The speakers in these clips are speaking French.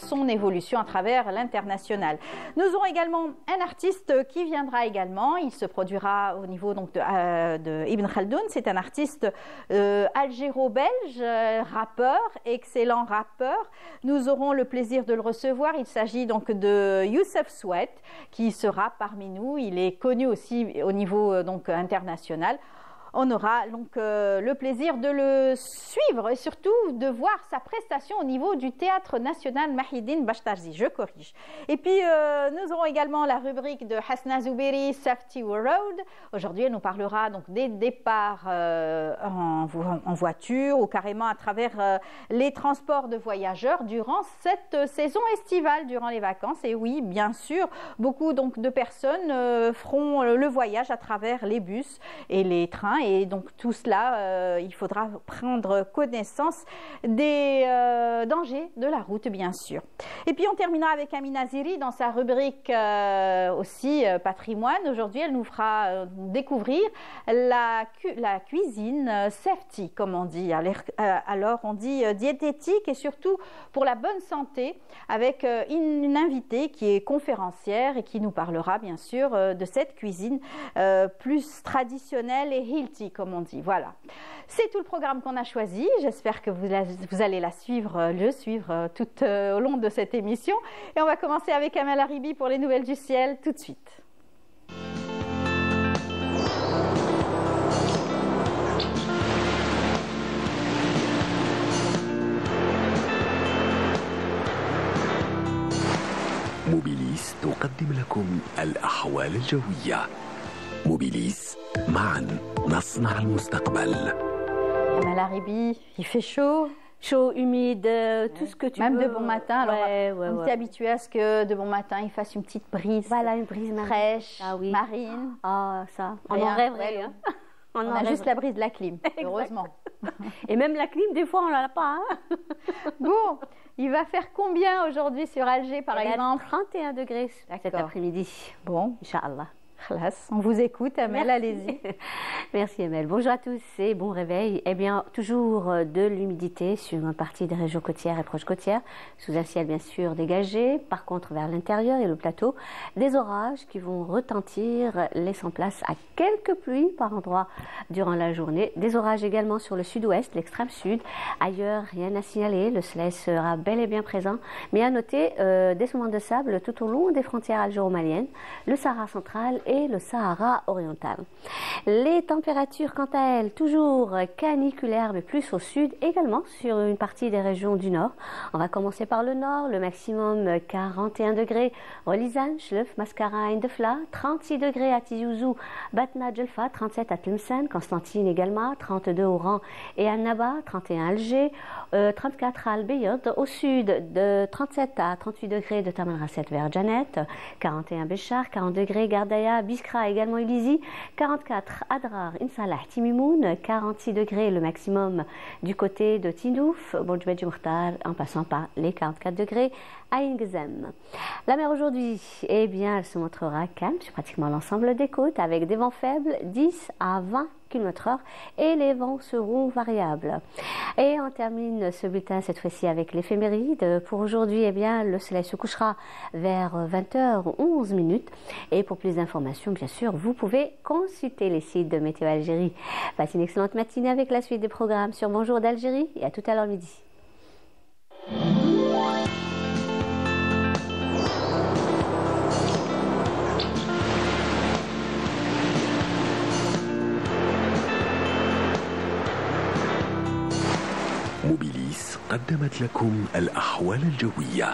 son évolution à travers l'international. Nous aurons également un artiste qui viendra également. Il se produira au niveau donc de Ibn Khaldoun. C'est un artiste algéro-belge, rappeur, excellent rappeur. Nous aurons le plaisir de le recevoir. Il s'agit donc de Youssef Sweat qui sera parmi nous. Il est connu aussi au niveau donc international. On aura donc le plaisir de le suivre et surtout de voir sa prestation au niveau du Théâtre National Mahidine Bachtarzi, je corrige. Et puis nous aurons également la rubrique de Hasna Zouberi, Safety Road. Aujourd'hui, elle nous parlera donc des départs en voiture ou carrément à travers les transports de voyageurs durant cette saison estivale, durant les vacances. Et oui, bien sûr, beaucoup donc de personnes feront le voyage à travers les bus et les trains. Et donc tout cela, il faudra prendre connaissance des dangers de la route, bien sûr. Et puis on terminera avec Amina Ziri dans sa rubrique aussi patrimoine. Aujourd'hui, elle nous fera découvrir la cuisine safety, comme on dit. Alors on dit diététique et surtout pour la bonne santé, avec une invitée qui est conférencière et qui nous parlera bien sûr de cette cuisine plus traditionnelle et healthy, comme on dit. Voilà, c'est tout le programme qu'on a choisi. J'espère que vous allez le suivre tout au long de cette émission. Et on va commencer avec Amel Haribi pour les nouvelles du ciel tout de suite. موبيليس تقدم لكم الأحوال الجوية. موبيليس معا نصنع المستقبل. Amel Haribi, il fait chaud. Chaud, humide, tout ce que tu veux. Même de bon matin. Alors, on est habitué à ce que de bon matin, il fasse une petite brise. Voilà, une brise fraîche, oui. marine. Ah, ça, on en rêverait. Hein. On a juste la brise de la clim, heureusement. Et même la clim, des fois, on ne l'a pas. Hein. Bon, il va faire combien aujourd'hui sur Alger, par exemple? 31 degrés cet après-midi. Bon, Inch'Allah. On vous écoute, Amel, allez-y. Merci, Amel. Bonjour à tous et bon réveil. Eh bien, toujours de l'humidité sur une partie des régions côtières et proches côtières, sous un ciel bien sûr dégagé. Par contre, vers l'intérieur et le plateau, des orages qui vont retentir, laissant place à quelques pluies par endroits durant la journée. Des orages également sur le sud-ouest, l'extrême sud. Ailleurs, rien à signaler. Le soleil sera bel et bien présent. Mais à noter des sommets de sable tout au long des frontières algéro-maliennes, le Sahara central et le Sahara oriental. Les températures, quant à elles, toujours caniculaires, mais plus au sud, également sur une partie des régions du nord. On va commencer par le nord, le maximum 41 degrés, Rolizan, Chlef, Mascara, Indefla, 36 degrés à Tizi Ouzou, Batna, Djelfa, 37 à Tlemcen, Constantine également, 32 au Oran et à Naba, 31 à Alger, 34 à Al-Beyod, au sud de 37 à 38 degrés de Tamanrasset vers Janet, 41 Béchar, 40 degrés Gardaya, Biskra également Ilizi, 44 Adrar, Insalah, Timimoun, 46 degrés le maximum du côté de Tindouf, Bourjbedji Moukhtar, en passant par les 44 degrés à Ingzem. La mer aujourd'hui, eh bien, elle se montrera calme sur pratiquement l'ensemble des côtes avec des vents faibles, 10 à 20 km/h et les vents seront variables. Et on termine ce bulletin cette fois-ci avec l'éphéméride. Pour aujourd'hui, eh bien, le soleil se couchera vers 20h11. Et pour plus d'informations, bien sûr, vous pouvez consulter les sites de Météo Algérie. Passez une excellente matinée avec la suite des programmes sur Bonjour d'Algérie et à tout à l'heure midi. موبيليس قدمت لكم الأحوال الجوية.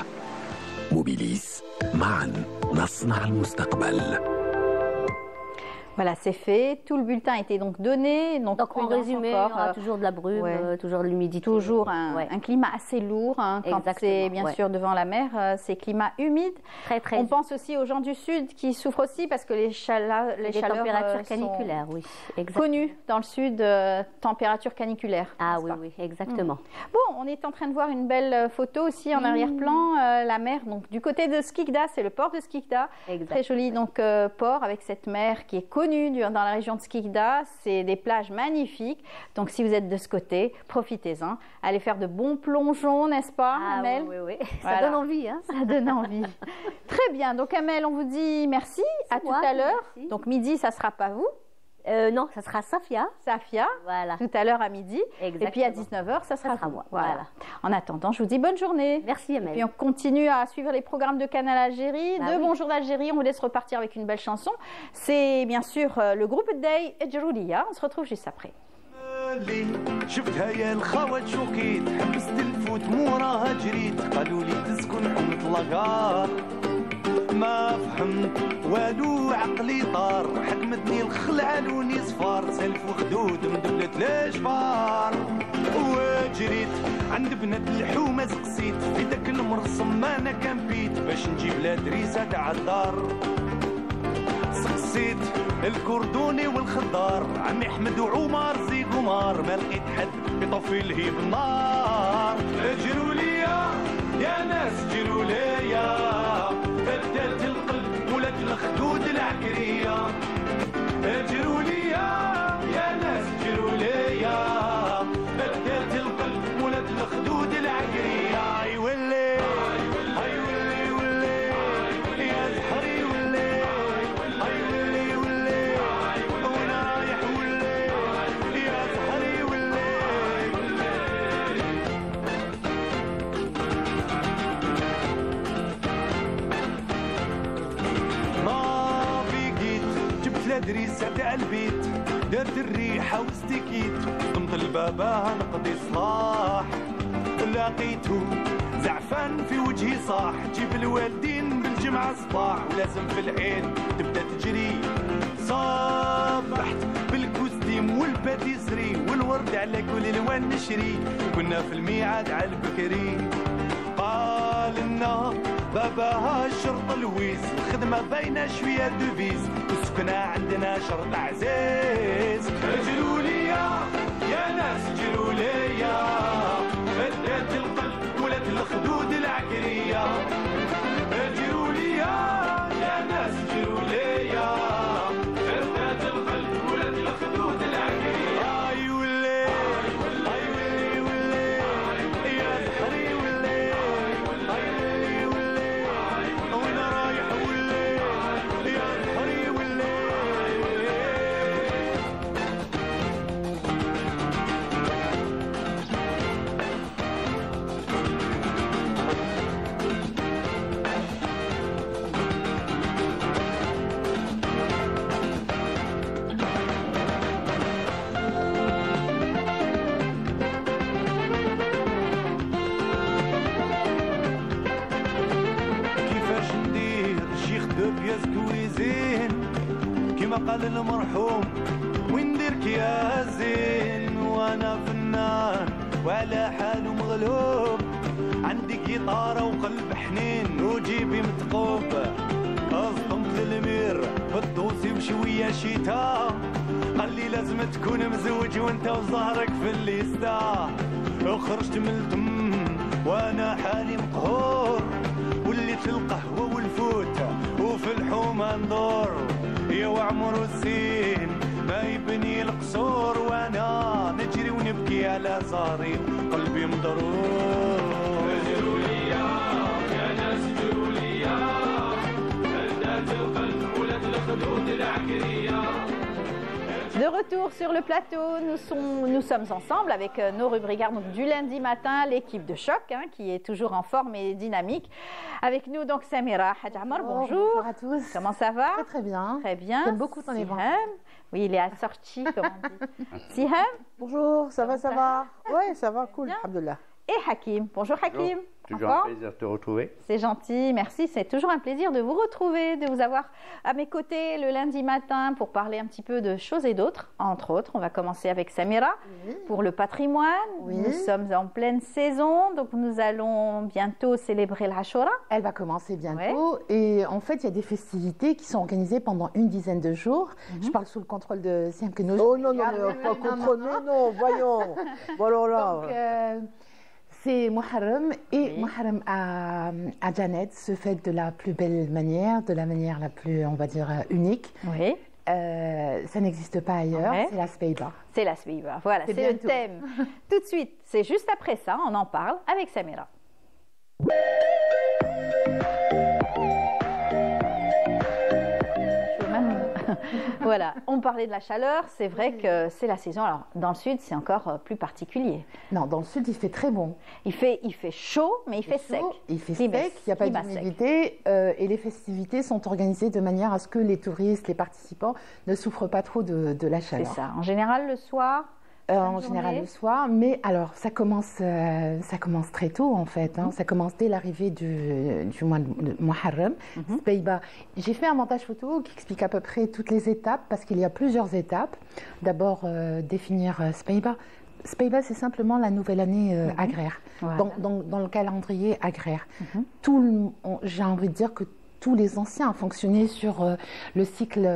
موبيليس معا نصنع المستقبل. Voilà, c'est fait. Tout le bulletin a été donc donné. Donc en résumé, il y aura toujours de la brume, toujours de l'humidité. Toujours un climat assez lourd. Hein, quand c'est bien sûr devant la mer, c'est climat humide. Très, très. On pense aussi aux gens du sud qui souffrent aussi parce que les chaleurs températures caniculaires, oui. Connues dans le sud, températures caniculaires. Ah oui, oui, exactement. Bon, on est en train de voir une belle photo aussi en arrière-plan. La mer, donc du côté de Skikda, c'est le port de Skikda. Très joli donc port avec cette mer qui est connue connu dans la région de Skikda. C'est des plages magnifiques. Donc, si vous êtes de ce côté, profitez-en. Allez faire de bons plongeons, n'est-ce pas, Amel? Oui, oui. Voilà. Ça donne envie. Hein. Ça donne envie. Très bien. Donc, Amel, on vous dit merci. À tout à l'heure. Donc, midi, ça ne sera pas vous. Non, ça sera Safia. Safia, voilà. Tout à l'heure à midi. Exactement. Et puis à 19h, ça sera moi. Voilà. En attendant, je vous dis bonne journée. Merci, Amel. Et puis on continue à suivre les programmes de Canal Algérie, Bonjour d'Algérie. On vous laisse repartir avec une belle chanson. C'est bien sûr le groupe Day et Djeroulia. On se retrouve juste après. شفتها يا الخوات شوكيت حبست الفوت موراها جريت قالوا لي تسكن مطلقات ما فهمت والو عقلي طار حكمتني الخلعه لوني صفار سلف وخدود مدبلت الاشفار وجريت عند بنات الحومه سقسيت في داك المرسم ما انا كنبيت باش نجيب لا دريسه تاع الدار سقسيت الكردوني والخضار عمي احمد وعمر زي قمار ما لقيت حد بيطفي الهيب النار اجروا ليا يا ناس اجروا ليا بدات القلب ولات الخدود العكريه اجروا ليا يا ناس اجروا ليا بدات القلب ولات الخدود العكريه اي ولي اي ولي ولي يا زهري ولي اي ولي ولي وانا رايح ولي يا زهري ولي ما بقيت جبت لا دريسه تاع البيت دارت الريحه واستكيت ضمت البابا نقضي صلاح لقيتو زعفان في وجهي صاح جيب الوالدين بالجمعة صباح ولازم في العين تبدا تجري صبحت بالكوستيم والباتيسري والورد على كل الوان نشري كنا في الميعاد على البكري قال لنا باباها الشرط الويس الخدمة باينة شوية دوفيز والسكنة عندنا شرط عزيز اجروا ليا يا ناس اجروا ليا بدات القلب ولات الخدود العكرية اجروا ليا يا ناس اجروا ليا بدات القلب ولات الخدود العكرية اي ولي اي ولي ولي يا زهري ولي اي ولي ولي وانا رايح ولي يا زهري ولي كيفاش ندير شيخ دو بياس كويزين كيما قال المرحوم وين نديرك يا زين وانا فنان وعلى حاله مغلوب عندي جيطاره وقلب حنين وجيبي متقوب اصطمت للمير بالدوسي وشويه شيتا قال لي لازم تكون مزوج وانت وزهرك في الليستا وخرجت من التم وانا حالي مقهور وليت القهوه والفوت وفي الحومه ندور يا وعمر والسين ما يبني القصور وانا نجري ونبكي على زهري قلبي مضرور اجروا ليا يا ناس اجروا ليا بدات القلب ولات الخدود العكريه. De retour sur le plateau, nous sommes ensemble avec nos rubricards donc, du lundi matin, l'équipe de choc qui est toujours en forme et dynamique. Avec nous donc Samira Hadjamar, bonjour. Bonjour à tous. Comment ça va? Très très bien. Très bien. J'aime beaucoup ton événement. Oui, il est assorti comme on dit. Siham Bonjour, ça va? Ouais, ça va, cool, Bien. alhamdoulilah. et Hakim. Bonjour Hakim. Toujours un plaisir de te retrouver. C'est gentil, merci. C'est toujours un plaisir de vous retrouver, de vous avoir à mes côtés le lundi matin pour parler un petit peu de choses et d'autres. Entre autres, on va commencer avec Samira pour le patrimoine. Oui. Nous sommes en pleine saison, donc nous allons bientôt célébrer l'Ashura. Elle va commencer bientôt. Et en fait, il y a des festivités qui sont organisées pendant une dizaine de jours. Je parle sous le contrôle de Siam Kenoji. Oh non, non, mais pas comprenez, non, voyons. Voilà, là. Donc, c'est Muharram et Muharram à Janet se fête de la plus belle manière, de la manière la plus, on va dire, unique. Oui. ça n'existe pas ailleurs, Ouais. c'est la Speiba. C'est la Sbiba. Voilà, c'est le bientôt. thème. Tout de suite, c'est juste après ça, on en parle avec Samira. Je veux même- Voilà, on parlait de la chaleur, c'est vrai que c'est la saison. Alors, dans le sud, c'est encore plus particulier. Non, dans le sud, il fait très bon. Il fait chaud, mais il fait sec. Il fait Climat- sec, il n'y a pas climat sec. d'humidité et les festivités sont organisées de manière à ce que les touristes, les participants ne souffrent pas trop de la C'est chaleur. ça. En général, le soir. En de général journée. le soir, mais alors ça commence très tôt en fait. Ça commence dès l'arrivée du mois de Muharram. Speiba. J'ai fait un montage photo qui explique à peu près toutes les étapes parce qu'il y a plusieurs étapes. D'abord définir Speiba. Speiba, c'est simplement la nouvelle année agraire, Voilà. dans le calendrier agraire. J'ai envie de dire que tous les anciens fonctionnaient sur le cycle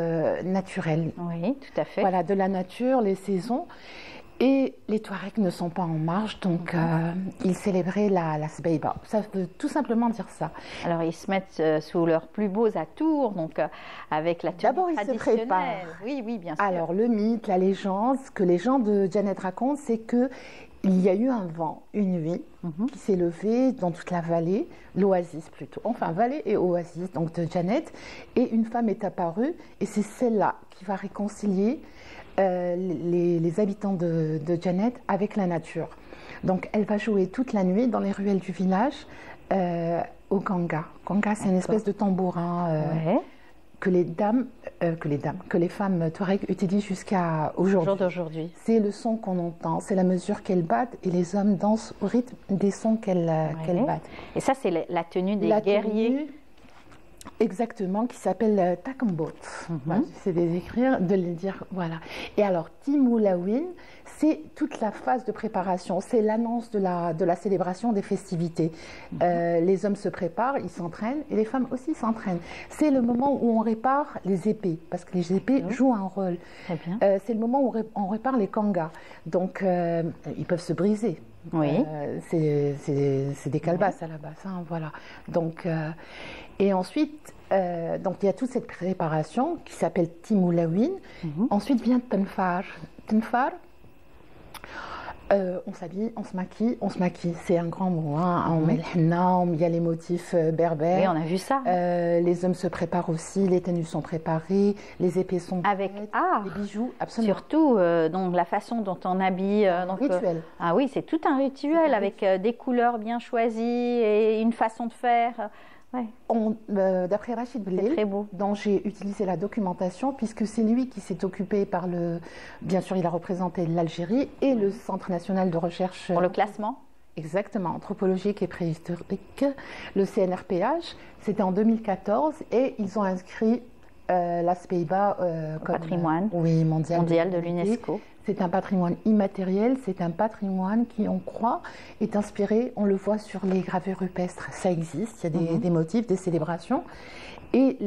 naturel. Oui, tout à fait. Voilà, de la nature, les saisons. Et les Touaregs ne sont pas en marche, donc ils célébraient la Sbeiba. Ça veut tout simplement dire ça. Alors, ils se mettent sous leurs plus beaux atours, donc avec la tenue D'abord, ils se traditionnelle. préparent. Oui, oui, bien sûr. Alors, le mythe, la légende, ce que les gens de Janet racontent, c'est que il y a eu un vent, une nuit, qui s'est levé dans toute la vallée, l'oasis plutôt, enfin vallée et oasis, donc de Janet, et une femme est apparue, et c'est celle-là qui va réconcilier les habitants de Janet avec la nature. Donc elle va jouer toute la nuit dans les ruelles du village au ganga. Ganga, c'est une espèce de tambourin Ouais. que les femmes touareg utilisent jusqu'à Au jour aujourd'hui. d'aujourd'hui. C'est le son qu'on entend, c'est la mesure qu'elles battent et les hommes dansent au rythme des sons qu'elles battent. Et ça, c'est la tenue des La guerriers. tenue, exactement, qui s'appelle Takmbot. Voilà, c'est de le dire, voilà. Et alors, Timoulawin, c'est toute la phase de préparation, c'est l'annonce de la célébration des festivités. Les hommes se préparent, ils s'entraînent, et les femmes aussi s'entraînent. C'est le moment où on répare les épées, parce que les épées jouent un rôle. Très bien. C'est le moment où on répare les kangas. Donc, ils peuvent se briser. Oui. C'est des calebasses à la base, hein, voilà. Donc, et ensuite, donc il y a toute cette préparation qui s'appelle Timoulawin. Ensuite vient Tenfar. Tenfar, on s'habille, on se maquille. C'est un grand mot. Hein. On met le henna, il y a les motifs berbères. Oui, on a vu ça. Les hommes se préparent aussi, les tenues sont préparées, les épées sont Avec prêtes, art. les bijoux, absolument. Surtout, donc, la façon dont on habille. Donc, Rituel. ah oui, c'est tout un rituel avec des couleurs bien choisies et une façon de faire. Ouais, D'après Rachid c'est Blel, très beau. dont j'ai utilisé la documentation, puisque c'est lui qui s'est occupé bien sûr, il a représenté l'Algérie et le Centre national de recherche. Pour le classement. Exactement, anthropologique et préhistorique, le CNRPH. C'était en 2014 et ils ont inscrit la Speiba comme patrimoine mondial de l'UNESCO. C'est un patrimoine immatériel, c'est un patrimoine qui, on croit, est inspiré, on le voit sur les gravures rupestres, ça existe, il y a des motifs, des célébrations. Et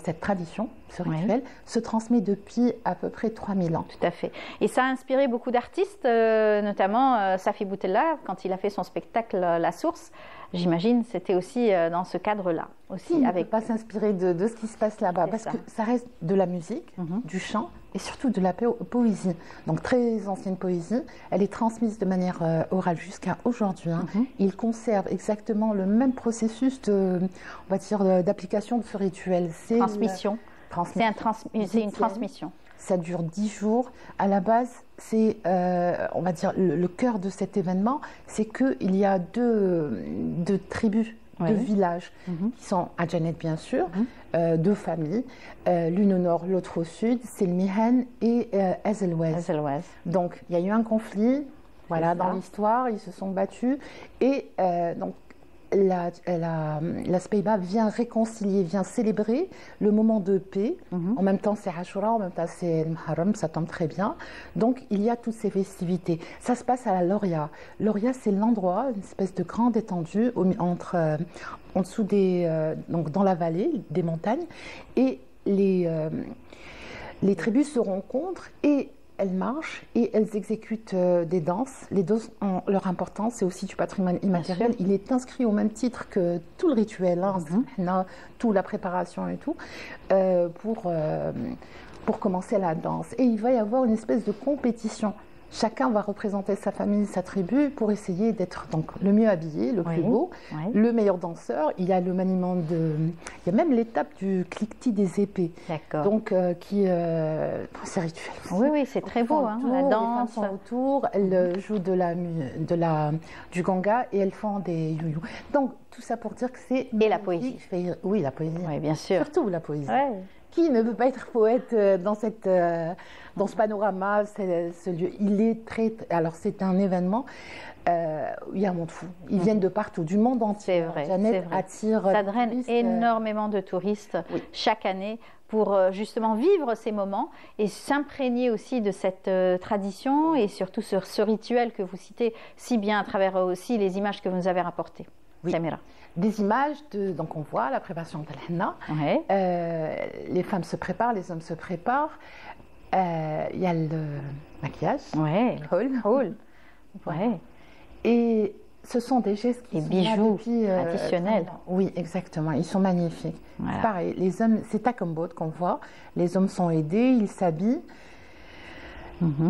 cette tradition, ce rituel, se transmet depuis à peu près 3000 ans. Tout à fait. Et ça a inspiré beaucoup d'artistes, notamment Safi Boutella, quand il a fait son spectacle La Source. J'imagine c'était aussi dans ce cadre-là. Aussi, Il ne avec peut pas s'inspirer de ce qui se passe là-bas, parce que ça reste de la musique, du chant et surtout de la poésie. Donc très ancienne poésie, elle est transmise de manière orale jusqu'à aujourd'hui. Hein. Il conserve exactement le même processus d'application de ce rituel. C'est transmission. C'est une transmission. Ça dure 10 jours. À la base, c'est, on va dire, le cœur de cet événement, c'est qu'il y a deux tribus, deux villages, qui sont à Janet, bien sûr, deux familles, l'une au nord, l'autre au sud, c'est le Mihen et Ezelwez. Donc, il y a eu un conflit, voilà, dans l'histoire, ils se sont battus, et donc, la Speiba vient réconcilier, vient célébrer le moment de paix. En même temps, c'est Ashura, en même temps, c'est Muharram, ça tombe très bien. Donc, il y a toutes ces festivités. Ça se passe à la Loria. Loria, c'est l'endroit, une espèce de grande étendue en dessous donc dans la vallée des montagnes. Et les tribus se rencontrent et elles marchent et elles exécutent des danses. Les danses ont leur importance, c'est aussi du patrimoine immatériel. Il est inscrit au même titre que tout le rituel, toute la préparation et tout, pour commencer la danse. Et il va y avoir une espèce de compétition. Chacun va représenter sa famille, sa tribu pour essayer d'être donc le mieux habillé, le plus beau, le meilleur danseur. Il y a le maniement il y a même l'étape du cliquetis des épées. D'accord. Donc c'est rituel. Oui, c'est très beau, la danse. Les femmes sont autour, elles jouent du ganga et elles font des you-you. Donc tout ça pour dire que c'est et la poésie. Oui, la poésie. Oui, bien sûr. Surtout la poésie. Ouais. Qui ne veut pas être poète dans ce panorama, ce lieu? Il est alors c'est un événement, il y a un monde fou. Ils viennent de partout, du monde entier. C'est vrai. Jeannette attire. Ça draine énormément de touristes chaque année pour justement vivre ces moments et s'imprégner aussi de cette tradition et surtout ce rituel que vous citez si bien à travers aussi les images que vous nous avez rapportées. Samira. Des images donc on voit la préparation de l'henna. Les femmes se préparent, les hommes se préparent. Il y a le maquillage, hall. Et ce sont des gestes qui les sont bijoux depuis, traditionnels. Oui, exactement. Ils sont magnifiques. Voilà. Pareil, les hommes, c'est takombot qu'on voit. Les hommes sont aidés, ils s'habillent.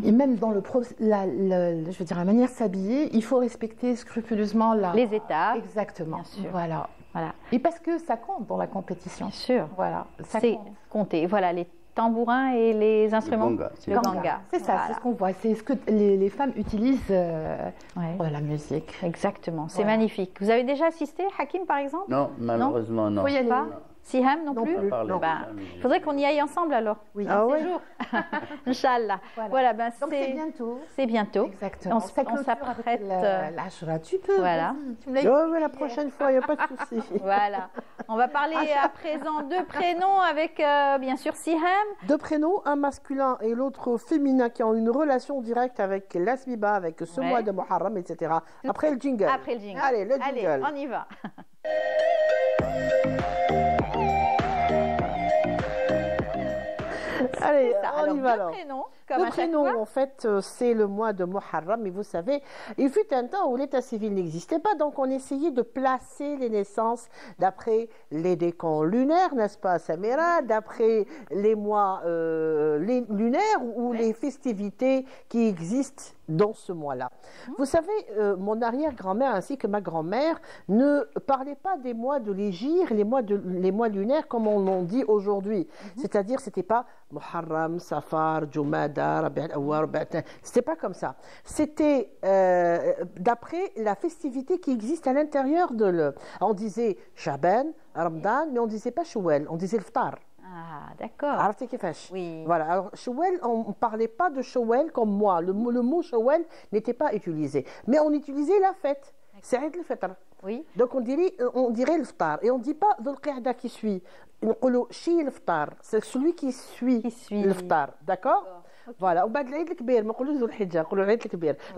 Et même dans je veux dire, la manière de s'habiller, il faut respecter scrupuleusement les étapes. Exactement. Bien sûr. Voilà. Et parce que ça compte dans la compétition. Bien sûr. Voilà. C'est compté. Voilà, les tambourins et les instruments. Le ganga. C'est ça, c'est ce qu'on voit. C'est ce que les femmes utilisent pour la musique. Exactement. C'est magnifique. Vous avez déjà assisté, Hakim, par exemple? Non, malheureusement, non. Faut y aller. Pas Siham non plus. Il faudrait qu'on y aille ensemble alors. Oui. Un séjour. Inch'Allah. Voilà, donc c'est bientôt. C'est bientôt. Exactement. On s'apprête. L'Ashura, tu peux. Voilà. Oui, la prochaine fois, il n'y a pas de souci. Voilà. On va parler à présent de prénoms avec bien sûr Siham. Deux prénoms, un masculin et l'autre féminin qui ont une relation directe avec l'Asbiba, avec ce mois de Muharram, etc. Après le jingle. Après le jingle. Allez, le jingle. Allez, on y va. Allez, on y va alors. Le prénom, en fait, c'est le mois de Muharram, mais vous savez, il fut un temps où l'état civil n'existait pas, donc on essayait de placer les naissances d'après les décomptes lunaires, n'est-ce pas, Samira, d'après les mois lunaires ou les festivités qui existent dans ce mois-là. Vous savez, mon arrière-grand-mère ainsi que ma grand-mère ne parlaient pas des mois de l'hégire, les mois lunaires comme on l'en dit aujourd'hui. C'est-à-dire, c'était pas Muharram, Safar, Jumada, Rabi' al-Awwal, c'était pas comme ça. C'était d'après la festivité qui existe à l'intérieur de on disait Shaban, Ramadan, mais on disait pas Shawwal, on disait le Ftar. Ah, d'accord. عرفتي كيفاش؟ Oui. Voilà. Alors, Shawwal, on ne parlait pas de Shawwal comme moi. Le mot Shawwal n'était pas utilisé. Mais on utilisait la fête. C'est Eid al-Fitr. Oui. Donc, on dirait le Ftar. Et on ne dit pas Dhul Qa'da qui suit. On dit Shi le-Ftar. C'est celui qui suit le Ftar. D'accord? Voilà. Donc,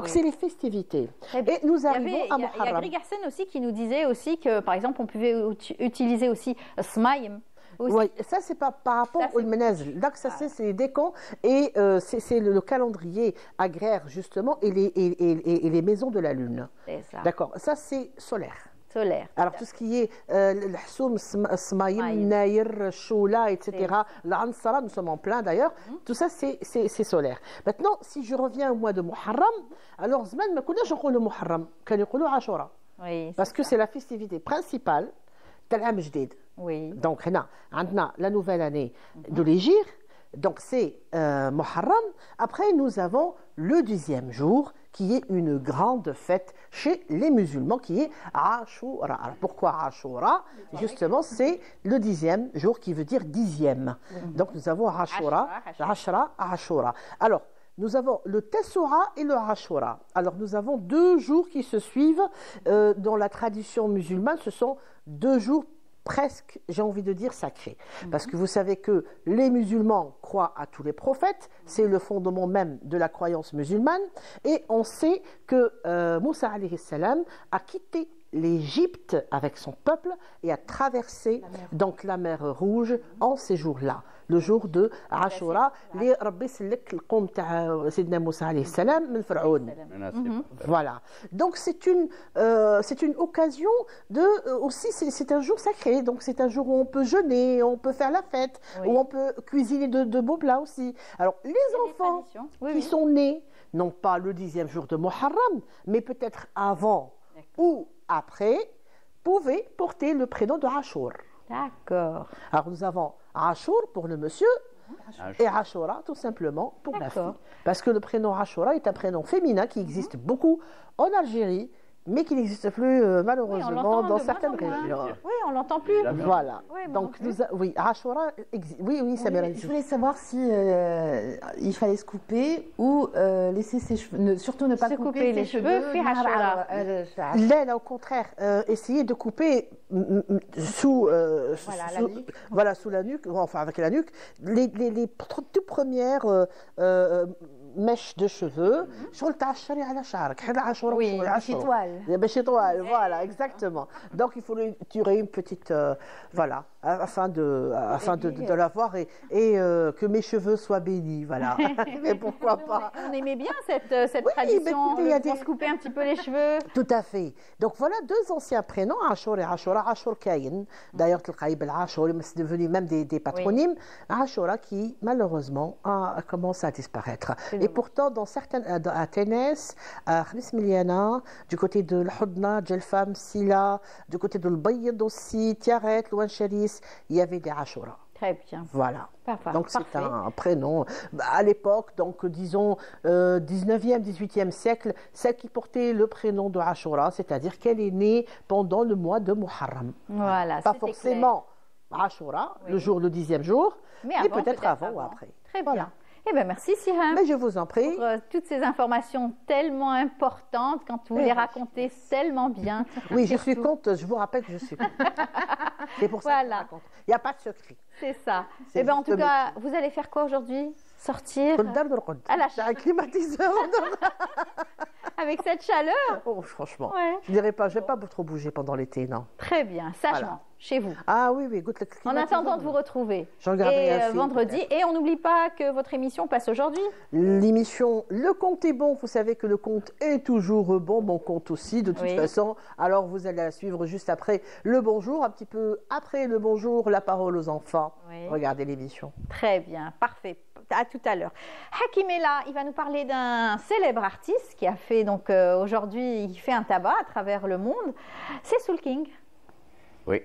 c'est les festivités. Et nous arrivons à Muharram. Il y a Greg Hassan aussi qui nous disait aussi que, par exemple, on pouvait utiliser aussi Smaïm. Oui, ça c'est pas par rapport au Menazl. Donc ça c'est les décomptes et c'est le calendrier agraire justement et les maisons de la lune. D'accord, ça c'est solaire. Alors tout ce qui est l'Hsoum, Smaïm, Naïr, Choula, etc. L'Ansara, nous sommes en plein d'ailleurs. Tout ça c'est solaire. Maintenant, si je reviens au mois de Muharram, alors Zman ma kunnash nqulu Muharram, kan yqulu Ashura. Parce que c'est la festivité principale de l'Am Jdid. Oui. Donc, on a la nouvelle année de l'Hégire, donc c'est Muharram. Après, nous avons le 10e jour, qui est une grande fête chez les musulmans, qui est Ashura. Alors, pourquoi Ashura? Justement, c'est le 10e jour qui veut dire 10e. Donc, nous avons Ashura, Ashura. Alors, nous avons le Tessura et le Ashura. Alors, nous avons 2 jours qui se suivent. Dans la tradition musulmane, ce sont 2 jours presque, j'ai envie de dire, sacrés. Parce que vous savez que les musulmans croient à tous les prophètes, c'est le fondement même de la croyance musulmane, et on sait que Moussa alayhi salam a quitté l'Égypte avec son peuple et a traversé donc la mer Rouge en ces jours-là. Le jour de Ashura, les Rabbi Selek القوم تاع سيدنا موسى عليه السلام من فرعون. Voilà. Donc c'est une occasion de aussi c'est un jour sacré. Donc c'est un jour où on peut jeûner, on peut faire la fête, où on peut cuisiner de beaux plats aussi. Alors les enfants qui sont nés non pas le 10e jour de Muharram, mais peut-être avant ou après, pouvaient porter le prénom de Ashur. D'accord. Alors nous avons Ashur pour le monsieur et Ashura tout simplement pour la fille. Parce que le prénom Ashura est un prénom féminin qui existe beaucoup en Algérie, mais qui n'existe plus malheureusement dans certaines régions. Oui, on l'entend plus. Voilà. Donc, oui, Ashura, oui, ça mérite. Je voulais savoir si il fallait se couper ou laisser ses cheveux, surtout ne pas se couper les cheveux. Là, au contraire, essayer de couper sous la nuque, enfin avec la nuque, les toutes premières mèches de cheveux. Oui, باش يطول. Voilà, exactement. Donc il faut lui tirer une petite, voilà, afin de la voir et que mes cheveux soient bénis, voilà. Mais pourquoi pas. On aimait bien cette tradition de se couper un petit peu les cheveux. Tout à fait. Donc voilà deux anciens prénoms, Ashur et Ashura. Ashur Kayin, d'ailleurs Telqaïb al-Ashur, c'est devenu même des patronymes. Ashura qui malheureusement a commencé à disparaître. Et pourtant dans certaines, à Ténès, à Khmis Miliana, du côté de l'Hodna, Djelfam, Sila, du côté de l'Bayed aussi, Tiaret, Louan Charis, il y avait des Ashura. Très bien. Voilà. Parfait. Donc c'est un prénom. À l'époque, donc disons 19e, 18e siècle, celle qui portait le prénom de Ashura, c'est-à-dire qu'elle est née pendant le mois de Muharram. Voilà. Pas forcément Ashura, le 10e jour, mais peut-être avant ou après. Très bien. Eh bien, merci Siham. Mais je vous en prie. Pour toutes ces informations tellement importantes, quand vous les racontez tellement bien. Oui, je suis conteuse, je vous rappelle que je suis conteuse. C'est pour ça que je raconte. Il n'y a pas de secret. C'est ça. Eh bien, en tout cas, vous allez faire quoi aujourd'hui? Sortir à la climatiseur. Avec cette chaleur. Oh, franchement, je ne dirais pas, je ne vais pas trop bouger pendant l'été, non. Très bien, sagement, chez vous. Ah oui, en attendant de vous retrouver. Vendredi. Et on n'oublie pas que votre émission passe aujourd'hui. L'émission Le Compte est bon. Vous savez que le compte est toujours bon, mon compte aussi, de toute façon. Alors vous allez la suivre juste après le bonjour, un petit peu après le bonjour, la parole aux enfants. Regardez l'émission. Très bien, parfait. À tout à l'heure. Hakim est là, il va nous parler d'un célèbre artiste qui a fait donc aujourd'hui, il fait un tabac à travers le monde. C'est Soul King. Oui.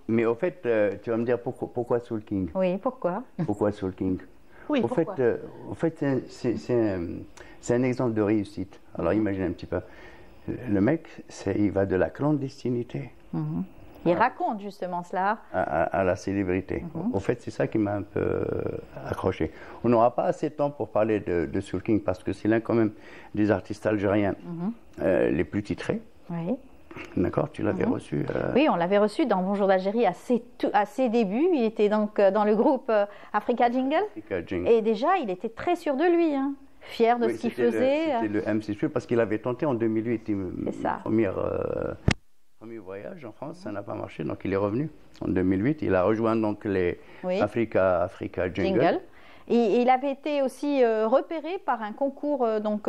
Mais au fait, tu vas me dire pourquoi Soul King? Oui, pourquoi? Pourquoi Soul King? Oui, au fait, c'est un exemple de réussite. Alors imagine un petit peu. Le mec, il va de la clandestinité. Il raconte justement cela. À la célébrité. Au fait, c'est ça qui m'a un peu accroché. On n'aura pas assez de temps pour parler de Soul King parce que c'est l'un quand même des artistes algériens les plus titrés. Oui. D'accord, tu l'avais reçu Oui, on l'avait reçu dans Bonjour d'Algérie à ses débuts. Il était donc dans le groupe Africa Jingle. Et déjà, il était très sûr de lui, fier de ce qu'il faisait. C'était le MC parce qu'il avait tenté en 2008 premier voyage en France, ça n'a pas marché, donc il est revenu en 2008. Il a rejoint donc les Africa Jingle. Et il avait été aussi repéré par un concours d'un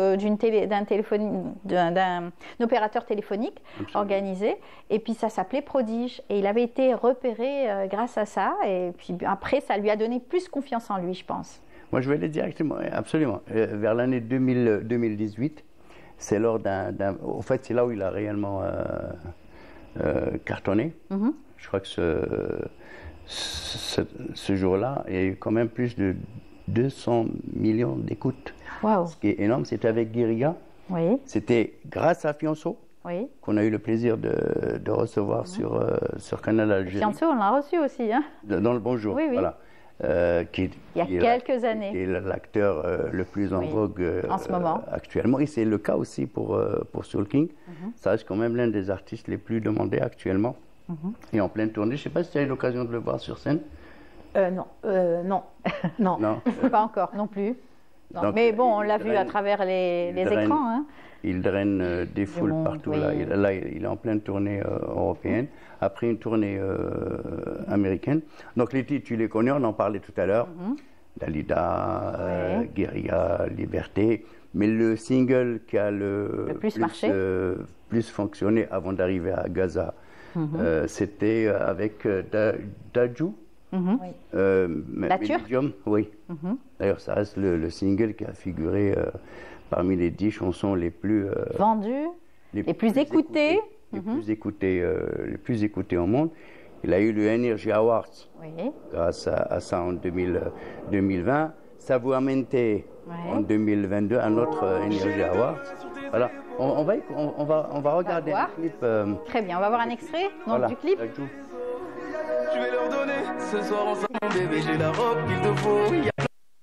opérateur téléphonique organisé. Et puis ça s'appelait Prodige. Et il avait été repéré grâce à ça. Et puis après, ça lui a donné plus confiance en lui, je pense. Moi, je vais aller directement, absolument. Vers l'année 2018, c'est lors au fait, c'est là où il a réellement cartonné. Je crois que ce jour-là, il y a eu quand même plus de 200 millions d'écoutes. Wow. Ce qui est énorme, c'était avec Guérilla. Oui. C'était grâce à Fianso qu'on a eu le plaisir de recevoir sur Canal Algérie. Fianso, on l'a reçu aussi. Dans le Bonjour, voilà. Il y a quelques années. Qui est l'acteur le plus en vogue en ce moment. Actuellement. Et c'est le cas aussi pour Soul King. Ça reste quand même l'un des artistes les plus demandés actuellement. Et en pleine tournée. Je ne sais pas si tu as eu l'occasion de le voir sur scène. Non. Pas encore, non plus. Non. Donc, mais bon, on l'a vu à travers les écrans. Il draine des foules partout. oui. Là, il est en pleine tournée européenne, après une tournée américaine. Donc les titres, tu les connais, on en parlait tout à l'heure. Dalida, Guérilla, Liberté. Mais le single qui a le plus marché, plus fonctionné avant d'arriver à Gaza, c'était avec Dajou. La Turque. Medium, oui. D'ailleurs, ça reste le single qui a figuré parmi les 10 chansons les plus vendues, les plus écoutées. Les plus écoutées au monde. Il a eu le Energy Awards grâce à ça en 2020. Savuamente en 2022, un autre Energy Awards. Voilà. On va regarder un clip. Très bien, on va voir un extrait donc, du clip. Je vais leur donner ce soir ensemble, bébé, j'ai la robe qu'il te faut. Il y a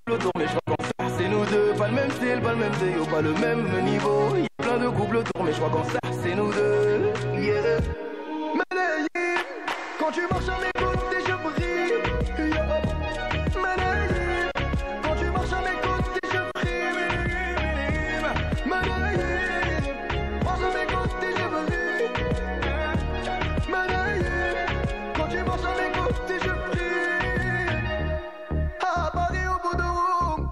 plein de tours, mais je crois qu'en ça, c'est nous deux. Pas le même style, pas le même déo, pas le même niveau. Il y a plein de couples autour, mais je crois qu'en ça, c'est nous deux. Yeah. Malayé, quand tu marches à mes côtés, je brille. Yeah. Malayé, quand tu marches à mes côtés, je brille. Malayé, marche à mes côtés, je brille. Malayé. Quand tu marches à mes côtés, je prie. À Paris, au bout de Rome,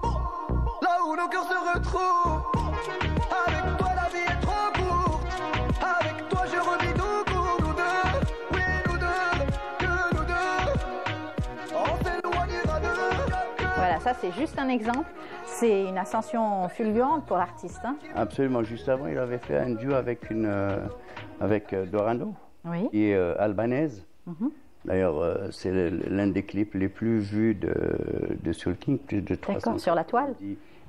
là où nos cœurs se retrouvent. Avec toi, la vie est trop courte. Avec toi, je revis tout court. Nous deux, oui, nous deux, que nous deux. On s'éloignera d'eux. Voilà, ça c'est juste un exemple. C'est une ascension fulgurante pour l'artiste. Hein. Absolument. Juste avant, il avait fait un duo avec Dorando, qui est albanaise. D'ailleurs, c'est l'un des clips les plus vus de Soul King, plus de 300 sur la toile.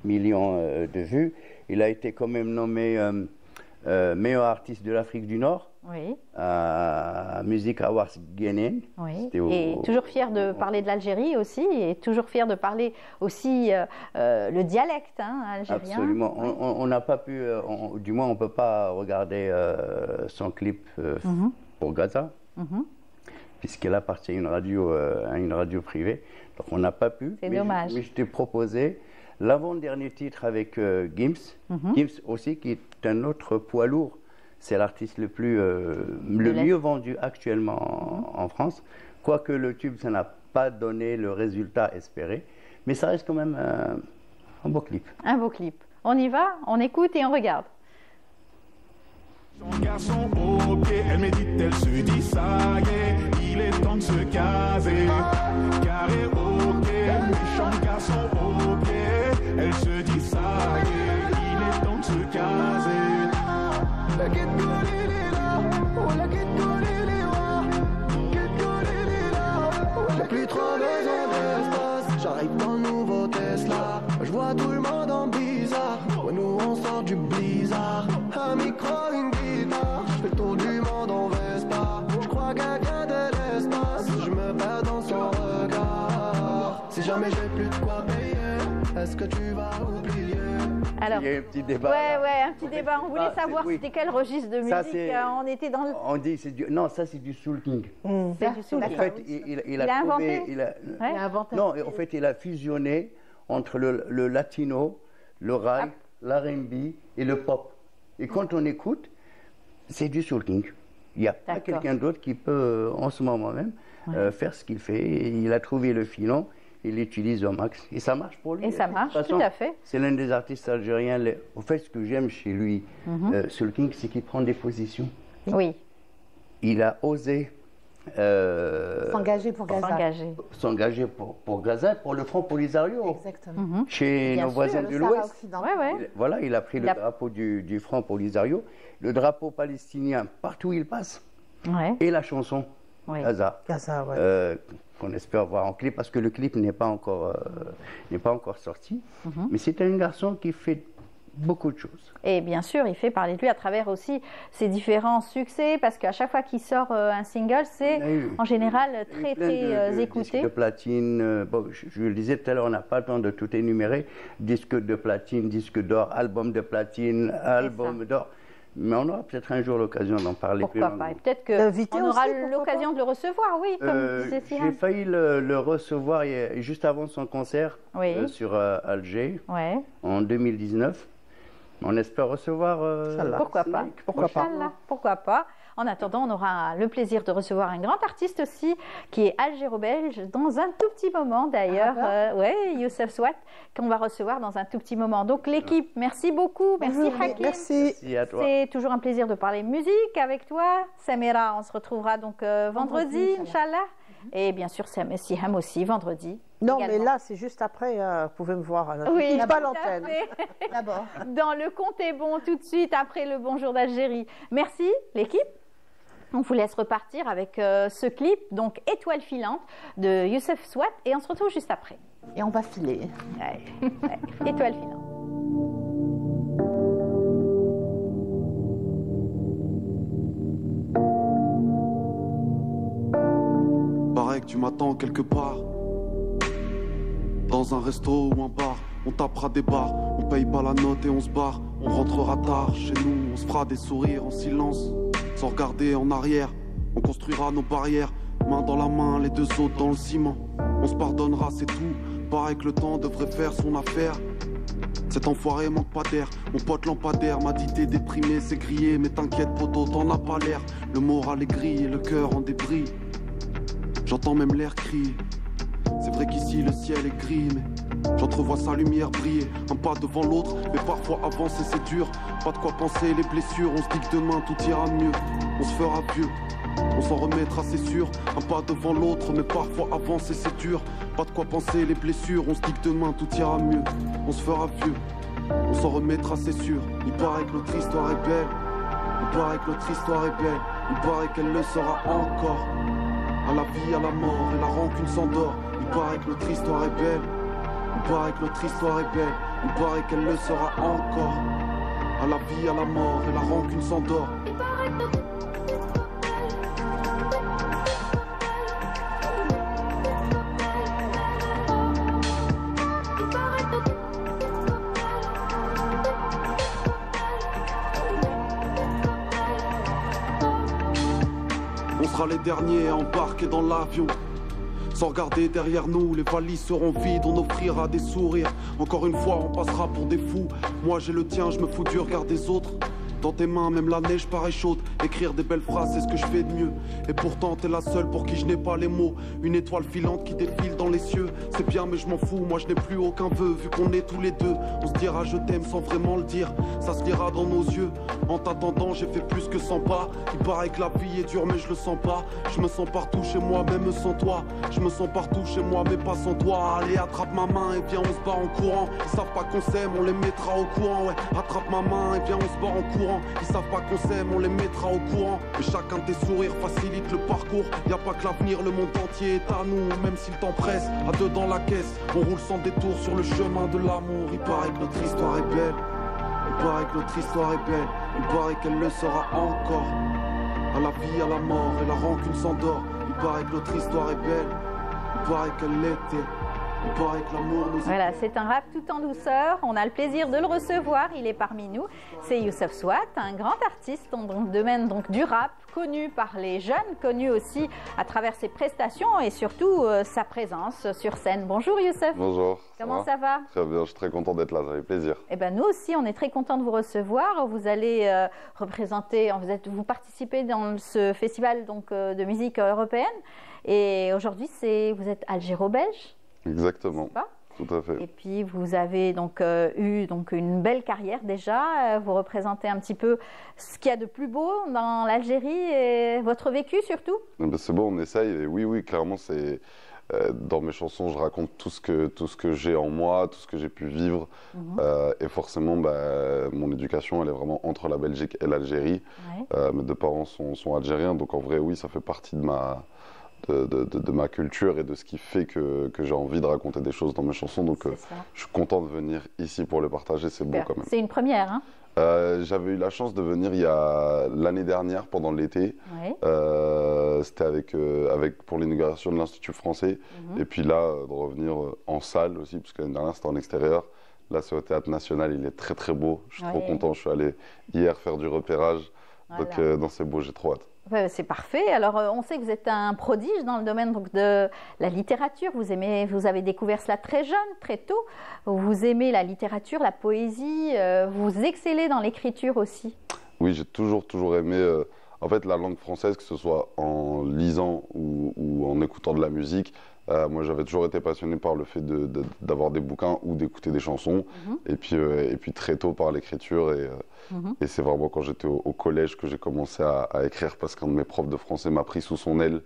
Millions de vues. Il a été quand même nommé meilleur artiste de l'Afrique du Nord à Music Awards Guinéen. Et toujours fier de parler de l'Algérie aussi, et toujours fier de parler aussi le dialecte algérien. Absolument. On n'a pas pu, du moins on ne peut pas regarder son clip pour Gaza. Puisqu'elle appartient à une radio privée. Donc on n'a pas pu. C'est dommage. Mais je t'ai proposé l'avant-dernier titre avec Gims. Gims aussi, qui est un autre poids lourd. C'est l'artiste le mieux vendu actuellement en France. Quoique le tube, ça n'a pas donné le résultat espéré. Mais ça reste quand même un beau clip. Un beau clip. On y va, on écoute et on regarde. Son garçon au pied, elle médite, elle se dit ça y est, il est temps de se caser. Carré ok, méchant garçon au pied, elle se dit ça y est, il est temps de se caser. La quête collée est là, oh la quête collée est là, j'ai plus trop besoin d'espace, j'arrive dans le nouveau Tesla, je vois tout le monde en bizarre, ouais, nous on sort du blizzard, un micro, une guitare, je fais le tour du monde en Vespa, je crois qu'elle vient de l'espace, je me perds dans son regard, si jamais j'ai plus de quoi payer, est-ce que tu vas oublier? Alors, il y a un petit débat. Un petit débat. On voulait savoir c'était quel registre de musique on était dans le... On dit non, ça c'est du Soul King. C'est du Soul King. En fait, il a inventé. Il a inventé. Non, en fait, il a fusionné entre le latino, le rail, l'R&B et le pop. Et quand on écoute, c'est du Soul King. Il n'y a pas quelqu'un d'autre qui peut, en ce moment même, faire ce qu'il fait. Et il a trouvé le filon. Il l'utilise au max. Et ça marche pour lui. Et ça marche, tout à fait. C'est l'un des artistes algériens. En fait, ce que j'aime chez lui, Soul King, c'est qu'il prend des positions. Oui. Il a osé s'engager pour Gaza. S'engager pour Gaza, pour le Front Polisario. Exactement. Chez nos voisins de l'Ouest. Voilà, il a pris le drapeau du Front Polisario, le drapeau palestinien partout où il passe, et la chanson Gaza. Gaza, qu'on espère voir en clip, parce que le clip n'est pas encore sorti. Mais c'est un garçon qui fait beaucoup de choses. Et bien sûr, il fait parler de lui à travers aussi ses différents succès, parce qu'à chaque fois qu'il sort un single, c'est en général très écouté. Disque de platine, je le disais tout à l'heure, on n'a pas le temps de tout énumérer. Disque de platine, disque d'or, album de platine, album d'or. Mais on aura peut-être un jour l'occasion d'en parler. Pourquoi pas? Et peut-être qu'on aura l'occasion de le recevoir, oui, comme disait Sihan. J'ai failli le recevoir juste avant son concert sur Alger en 2019. On espère recevoir. Pourquoi pas? Pourquoi pas? Pourquoi pas? En attendant, on aura le plaisir de recevoir un grand artiste aussi, qui est algéro-belge, dans un tout petit moment d'ailleurs. Youssef Swat, qu'on va recevoir dans un tout petit moment. Donc l'équipe, merci beaucoup. Merci Hakim. Merci à toi. C'est toujours un plaisir de parler musique avec toi. Samira, on se retrouvera donc vendredi, Inch'Allah. Et bien sûr, Siham aussi, vendredi. Non, également. mais là, c'est juste après. Vous pouvez me voir. Oui, pas l'antenne. D'abord. Dans le compte est bon, tout de suite après le Bonjour d'Algérie. Merci, l'équipe. On vous laisse repartir avec ce clip, donc Étoile filante de Youssef Swat, et on se retrouve juste après. Et on va filer. Étoile filante. Pareil que tu m'attends quelque part, dans un resto ou un bar. On tapera des bars, on paye pas la note et on se barre. On rentrera tard chez nous, on se fera des sourires en silence, sans regarder en arrière. On construira nos barrières, main dans la main, les deux autres dans le ciment. On se pardonnera, c'est tout. Pareil que le temps devrait faire son affaire. Cet enfoiré manque pas d'air. Mon pote lampadaire m'a dit t'es déprimé, c'est grillé. Mais t'inquiète poto, t'en as pas l'air. Le moral est grillé, le cœur en débris. J'entends même l'air crier. C'est vrai qu'ici le ciel est gris, mais j'entrevois sa lumière briller. Un pas devant l'autre, mais parfois avancer c'est dur. Pas de quoi penser les blessures, on se dit que demain tout ira mieux. On se fera vieux, on s'en remettra c'est sûr. Un pas devant l'autre, mais parfois avancer c'est dur. Pas de quoi penser les blessures, on se dit que demain tout ira mieux. On se fera vieux, on s'en remettra c'est sûr. Il paraît que notre histoire est belle, il paraît que notre histoire est belle, il paraît qu'elle le sera encore. À la vie, à la mort, et la rancune s'endort. Il paraît que notre histoire est belle, il paraît que notre histoire est belle, il paraît qu'elle le sera encore. À la vie, à la mort, et la rancune s'endort. On sera les derniers à embarquer dans l'avion. Sans regarder derrière nous, les valises seront vides, on offrira des sourires. Encore une fois, on passera pour des fous. Moi j'ai le tien, je me fous du regard des autres. Dans tes mains, même la neige paraît chaude. Écrire des belles phrases, c'est ce que je fais de mieux. Et pourtant, t'es la seule pour qui je n'ai pas les mots. Une étoile filante qui défile dans les cieux. C'est bien, mais je m'en fous, moi je n'ai plus aucun vœu. Vu qu'on est tous les deux, on se dira je t'aime sans vraiment le dire. Ça se lira dans nos yeux. En t'attendant, j'ai fait plus que 100 pas. Il paraît que la vie est dure, mais je le sens pas. Je me sens partout chez moi, même sans toi. Je me sens partout chez moi, mais pas sans toi. Allez, attrape ma main et viens, on se bat en courant. Ils savent pas qu'on s'aime, on les mettra au courant. Ouais, attrape ma main et viens, on se bat en courant. Ils savent pas qu'on s'aime, on les mettra au courant. Et chacun de tes sourires facilite le parcours. Y a pas que l'avenir, le monde entier est à nous. Même si le temps presse, à deux dans la caisse, on roule sans détour sur le chemin de l'amour. Il paraît que notre histoire est belle, il paraît que notre histoire est belle, il paraît qu'elle le sera encore. À la vie, à la mort, et la rancune s'endort. Il paraît que notre histoire est belle, il paraît qu'elle l'était. Voilà, c'est un rap tout en douceur. On a le plaisir de le recevoir. Il est parmi nous. C'est Youssef Swat, un grand artiste dans le domaine donc, du rap, connu par les jeunes, connu aussi à travers ses prestations et surtout sa présence sur scène. Bonjour Youssef. Bonjour. Comment ça va? Très bien, je suis très content d'être là, ça fait plaisir. Eh ben, nous aussi, on est très contents de vous recevoir. Vous allez représenter, vous participez dans ce festival donc, de musique européenne. Et aujourd'hui, vous êtes algéro-belge. Exactement, tout à fait. Et puis vous avez donc eu donc une belle carrière déjà. Vous représentez un petit peu ce qu'il y a de plus beau dans l'Algérie et votre vécu surtout. C'est bon, on essaye. Et oui, clairement, c'est dans mes chansons, je raconte tout ce que j'ai en moi, tout ce que j'ai pu vivre. Et forcément, mon éducation, elle est vraiment entre la Belgique et l'Algérie. Ouais. Mes deux parents sont algériens, donc en vrai, oui, ça fait partie de ma culture et de ce qui fait que j'ai envie de raconter des choses dans mes chansons. Donc je suis content de venir ici pour les partager, c'est beau quand même. C'est une première, hein? J'avais eu la chance de venir l'année dernière pendant l'été. Oui. C'était pour l'inauguration de l'Institut français. Et puis là, de revenir en salle aussi, parce que l'année dernière c'était en extérieur. Là c'est au Théâtre National, il est très très beau. Je suis trop content, je suis allé hier faire du repérage. Voilà. Donc c'est beau, j'ai trop hâte. C'est parfait. Alors, on sait que vous êtes un prodige dans le domaine donc, de la littérature. Vous avez découvert cela très jeune, très tôt. Vous aimez la littérature, la poésie. Vous excellez dans l'écriture aussi. Oui, j'ai toujours aimé en fait la langue française, que ce soit en lisant ou en écoutant de la musique. Moi, j'avais toujours été passionné par le fait d'avoir des bouquins ou d'écouter des chansons. Et puis très tôt par l'écriture. Et c'est vraiment quand j'étais au collège que j'ai commencé à écrire, parce qu'un de mes profs de français m'a pris sous son aile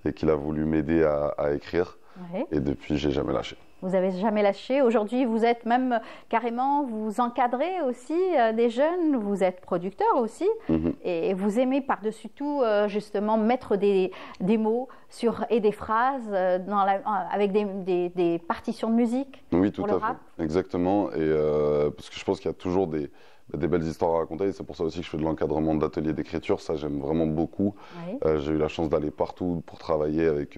et qu'il a voulu m'aider à écrire. Ouais. Et depuis, j'ai jamais lâché. Vous n'avez jamais lâché. Aujourd'hui, vous êtes même carrément, vous encadrez aussi des jeunes, vous êtes producteur aussi, et vous aimez par-dessus tout justement mettre des mots et des phrases avec des partitions de musique. Oui, tout à fait. Exactement. Et parce que je pense qu'il y a toujours des belles histoires à raconter. C'est pour ça aussi que je fais de l'encadrement d'ateliers d'écriture. Ça, j'aime vraiment beaucoup. Oui. J'ai eu la chance d'aller partout pour travailler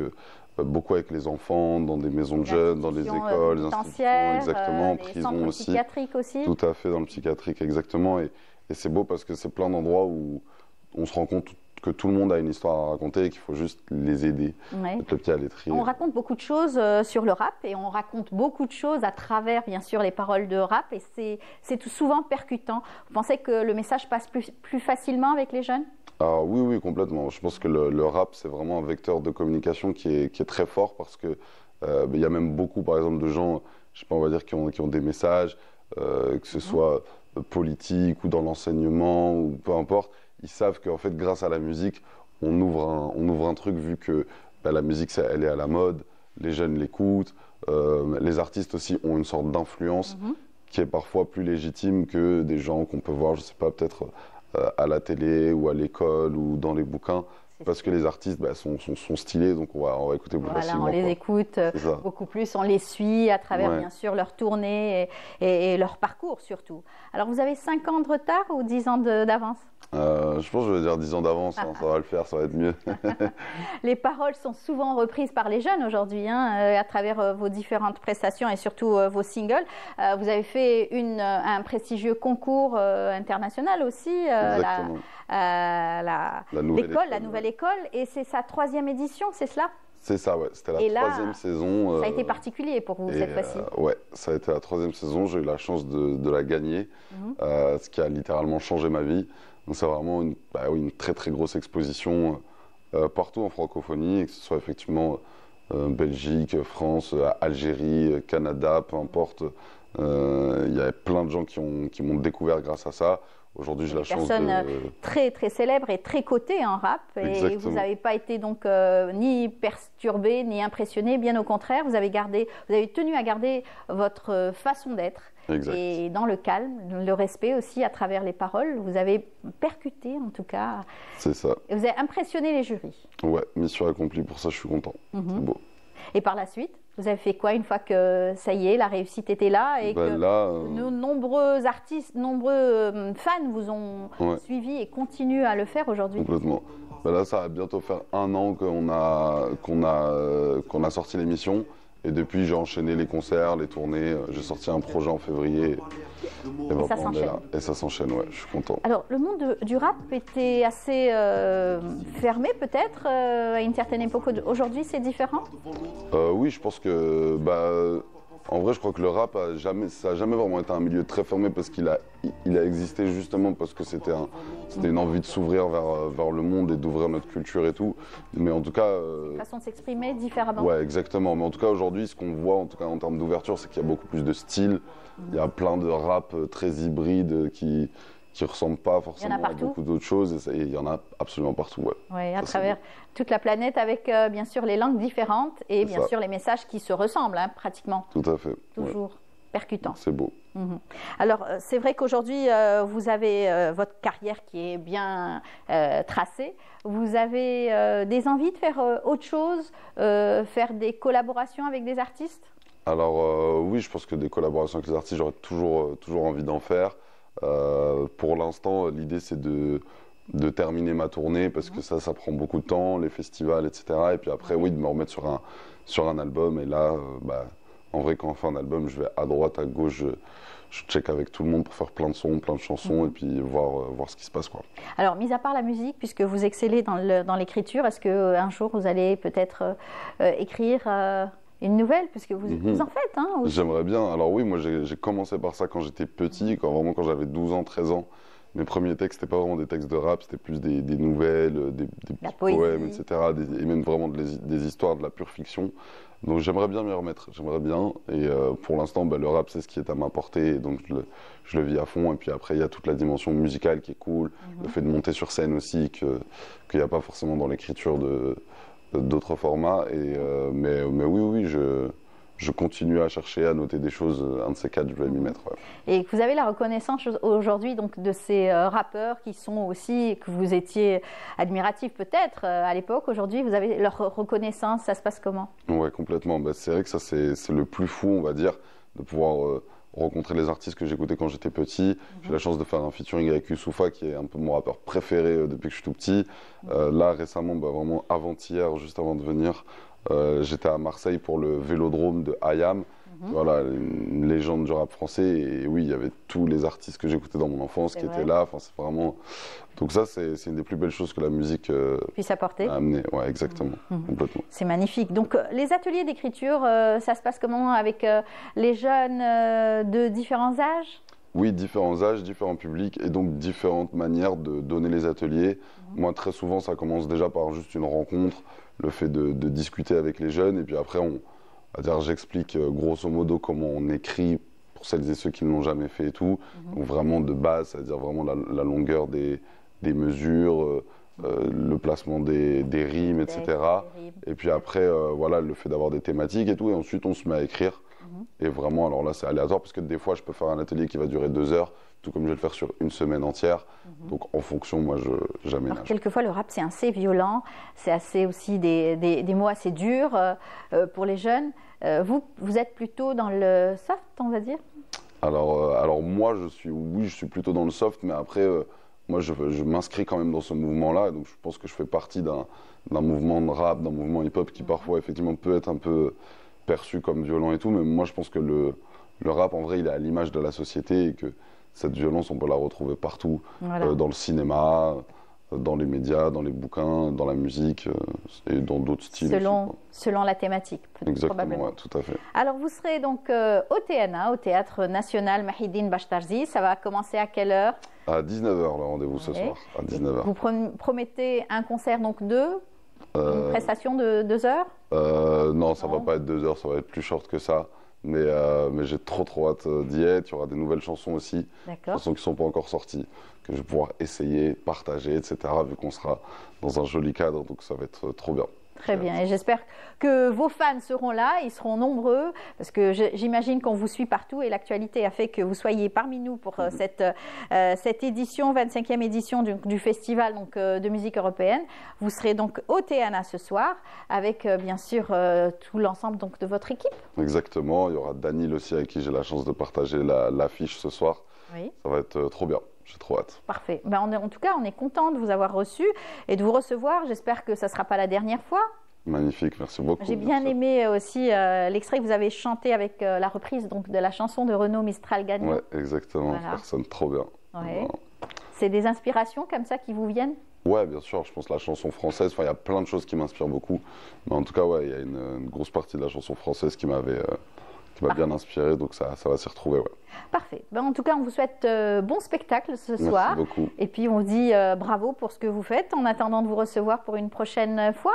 beaucoup avec les enfants, dans des maisons de jeunes, dans les écoles, les institutions, exactement, en prison aussi. Psychiatriques aussi. Tout à fait, dans le psychiatrique, exactement. Et c'est beau parce que c'est plein d'endroits où on se rend compte que tout le monde a une histoire à raconter et qu'il faut juste les aider, mettre le pied à l'étrier. On raconte beaucoup de choses sur le rap et on raconte beaucoup de choses à travers, bien sûr, les paroles de rap, et c'est tout souvent percutant. Vous pensez que le message passe plus facilement avec les jeunes ? Ah, oui, complètement. Je pense que le rap, c'est vraiment un vecteur de communication qui est très fort, parce que y a même beaucoup, par exemple, de gens, je sais pas, on va dire, qui ont des messages, que ce soit politique ou dans l'enseignement ou peu importe. Ils savent qu'en fait, grâce à la musique, on ouvre un truc, vu que la musique, elle est à la mode, les jeunes l'écoutent, les artistes aussi ont une sorte d'influence qui est parfois plus légitime que des gens qu'on peut voir, je sais pas, peut-être à la télé ou à l'école ou dans les bouquins, parce que les artistes sont stylés, donc on va écouter plus facilement. On les écoute beaucoup plus, on les suit à travers bien sûr leur tournée et leur parcours surtout. Alors vous avez 5 ans de retard ou 10 ans d'avance ? Je pense que je vais dire 10 ans d'avance, ça va le faire, ça va être mieux. Les paroles sont souvent reprises par les jeunes aujourd'hui, à travers vos différentes prestations et surtout vos singles. Vous avez fait un prestigieux concours international aussi, la nouvelle école, et c'est sa 3e édition, c'est cela ? C'est ça, ouais. C'était la 3e saison. Ça a été particulier pour vous cette fois-ci. Ouais, ça a été la 3e saison. J'ai eu la chance de la gagner, ce qui a littéralement changé ma vie. Donc c'est vraiment une très très grosse exposition partout en francophonie, que ce soit effectivement Belgique, France, Algérie, Canada, peu importe. Il y a plein de gens qui m'ont découvert grâce à ça. Aujourd'hui, j'ai la chance de... personnes très, très célèbres et très cotées en rap. Exactement. Et vous n'avez pas été donc ni perturbé, ni impressionné. Bien au contraire, vous avez tenu à garder votre façon d'être. Exact. Et dans le calme, le respect aussi à travers les paroles. Vous avez percuté, en tout cas. C'est ça. Et vous avez impressionné les jurys. Ouais, mission accomplie. Pour ça, je suis content. C'est beau. Et par la suite, vous avez fait quoi une fois que ça y est, la réussite était là et que nombreux artistes, nombreux fans vous ont suivi et continuent à le faire aujourd'hui? Complètement. Là, ça va bientôt faire 1 an qu'on a sorti l'émission. Et depuis, j'ai enchaîné les concerts, les tournées. J'ai sorti un projet en février. Et ça s'enchaîne. Et ça s'enchaîne, ouais, je suis content. Alors, le monde du rap était assez fermé, peut-être, à une certaine époque. Aujourd'hui, c'est différent? Oui, je pense que... en vrai, je crois que le rap, ça n'a jamais vraiment été un milieu très fermé, parce qu'il a existé justement parce que c'était une envie de s'ouvrir vers le monde et d'ouvrir notre culture et tout. Mais en tout cas... façon de s'exprimer différemment. Ouais, exactement. Mais en tout cas, aujourd'hui, ce qu'on voit, en tout cas en termes d'ouverture, c'est qu'il y a beaucoup plus de styles. Il y a plein de rap très hybrides qui ne ressemblent pas forcément à beaucoup d'autres choses. Et il y en a absolument partout. Ouais, à travers toute la planète, avec bien sûr les langues différentes et bien sûr les messages qui se ressemblent, pratiquement. Tout à fait. Toujours percutant. C'est beau. Alors, c'est vrai qu'aujourd'hui, vous avez votre carrière qui est bien tracée. Vous avez des envies de faire autre chose, faire des collaborations avec des artistes? Alors, oui, je pense que des collaborations avec les artistes, j'aurais toujours envie d'en faire. Pour l'instant, l'idée, c'est de terminer ma tournée, parce que ça prend beaucoup de temps, les festivals, etc. Et puis après, oui, de me remettre sur un album. Et là, en vrai, quand on fait un album, je vais à droite, à gauche, je check avec tout le monde pour faire plein de sons, plein de chansons et puis voir ce qui se passe, quoi. Alors, mis à part la musique, puisque vous excellez dans l'écriture, est-ce qu'un jour vous allez peut-être écrire une nouvelle, puisque vous en faites, hein, aussi. J'aimerais bien. Alors oui, moi j'ai commencé par ça quand j'étais petit, quand j'avais 12 ans, 13 ans. Mes premiers textes, c'était pas vraiment des textes de rap, c'était plus des nouvelles, des petits poèmes, etc. Et même vraiment des histoires, de la pure fiction. Donc j'aimerais bien m'y remettre, j'aimerais bien. Et pour l'instant, le rap, c'est ce qui est à ma portée, donc je le vis à fond. Et puis après, il y a toute la dimension musicale qui est cool, le fait de monter sur scène aussi, qu'il n'y a pas forcément dans l'écriture d'autres formats. Mais oui, je continue à chercher, à noter des choses. Un de ces quatre, je vais m'y mettre. Ouais. Et vous avez la reconnaissance aujourd'hui donc de ces rappeurs qui sont aussi, que vous étiez admiratifs peut-être à l'époque. Aujourd'hui, vous avez leur reconnaissance. Ça se passe comment? Ouais, complètement. C'est vrai que ça, c'est le plus fou, on va dire, de pouvoir rencontrer les artistes que j'écoutais quand j'étais petit. J'ai la chance de faire un featuring avec Youssoupha, qui est un peu mon rappeur préféré depuis que je suis tout petit. Là, récemment, vraiment avant-hier, juste avant de venir, j'étais à Marseille pour le Vélodrome de IAM. Voilà, une légende du rap français. Et oui, il y avait tous les artistes que j'écoutais dans mon enfance qui étaient là. Enfin, c'est vraiment... Donc ça, c'est une des plus belles choses que la musique puisse apporter. A amené. Ouais, exactement, complètement. C'est magnifique. Donc, les ateliers d'écriture, ça se passe comment avec les jeunes de différents âges? Oui, différents âges, différents publics et donc différentes manières de donner les ateliers. Moi, très souvent, ça commence déjà par juste une rencontre, le fait de discuter avec les jeunes et puis après, j'explique grosso modo comment on écrit pour celles et ceux qui ne l'ont jamais fait et tout. Donc vraiment de base, c'est-à-dire vraiment la longueur des mesures, le placement des rimes, etc. Et puis après, voilà, le fait d'avoir des thématiques et tout. Et ensuite, on se met à écrire. Et vraiment, alors là, c'est aléatoire parce que des fois, je peux faire un atelier qui va durer 2 heures, tout comme je vais le faire sur une semaine entière. Donc, en fonction, moi, j'aménage. Quelquefois, le rap, c'est assez violent. C'est assez aussi des mots assez durs pour les jeunes. Vous êtes plutôt dans le soft, on va dire? Alors moi, je suis plutôt dans le soft, mais après, moi, je m'inscris quand même dans ce mouvement-là. Donc, je pense que je fais partie d'un mouvement de rap, d'un mouvement hip-hop qui parfois, effectivement, peut être un peu perçu comme violent et tout. Mais moi, je pense que le rap, en vrai, il est à l'image de la société et que cette violence, on peut la retrouver partout, dans le cinéma, dans les médias, dans les bouquins, dans la musique et dans d'autres styles. Selon la thématique, exactement, ouais, tout à fait. Alors, vous serez donc au TNA, au Théâtre National Mahidine Bachtarzi. Ça va commencer à quelle heure? À 19h, le rendez-vous ce soir, à 19h. Vous promettez un concert donc une prestation de 2 heures? Non, ça ne va pas être 2 heures, ça va être plus short que ça. Mais j'ai trop hâte d'y être. Il y aura des nouvelles chansons aussi, des chansons qui ne sont pas encore sorties, que je vais pouvoir essayer, partager, etc. Vu qu'on sera dans un joli cadre, donc ça va être trop bien. Très bien, et j'espère que vos fans seront là, ils seront nombreux, parce que j'imagine qu'on vous suit partout et l'actualité a fait que vous soyez parmi nous pour cette édition, 25e édition du festival donc, de musique européenne. Vous serez donc au TNA ce soir, avec bien sûr tout l'ensemble donc, de votre équipe. Exactement, il y aura Daniel aussi avec qui j'ai la chance de partager l'affiche ce soir. Oui. Ça va être trop bien. J'ai trop hâte. Parfait. En tout cas, on est content de vous avoir reçu et de vous recevoir. J'espère que ça ne sera pas la dernière fois. Magnifique, merci beaucoup. J'ai bien aimé aussi l'extrait que vous avez chanté avec la reprise donc, de la chanson de Renaud Mistral-Gagnon. Oui, exactement. Voilà. Ça sonne trop bien. Ouais. Voilà. C'est des inspirations comme ça qui vous viennent? Ouais, bien sûr. Je pense que la chanson française, il y a plein de choses qui m'inspirent beaucoup. Mais en tout cas, il y a une grosse partie de la chanson française qui m'a bien inspiré, donc ça va s'y retrouver. Ouais. Parfait. En tout cas, on vous souhaite bon spectacle ce soir. Merci beaucoup. Et puis, on vous dit bravo pour ce que vous faites en attendant de vous recevoir pour une prochaine fois.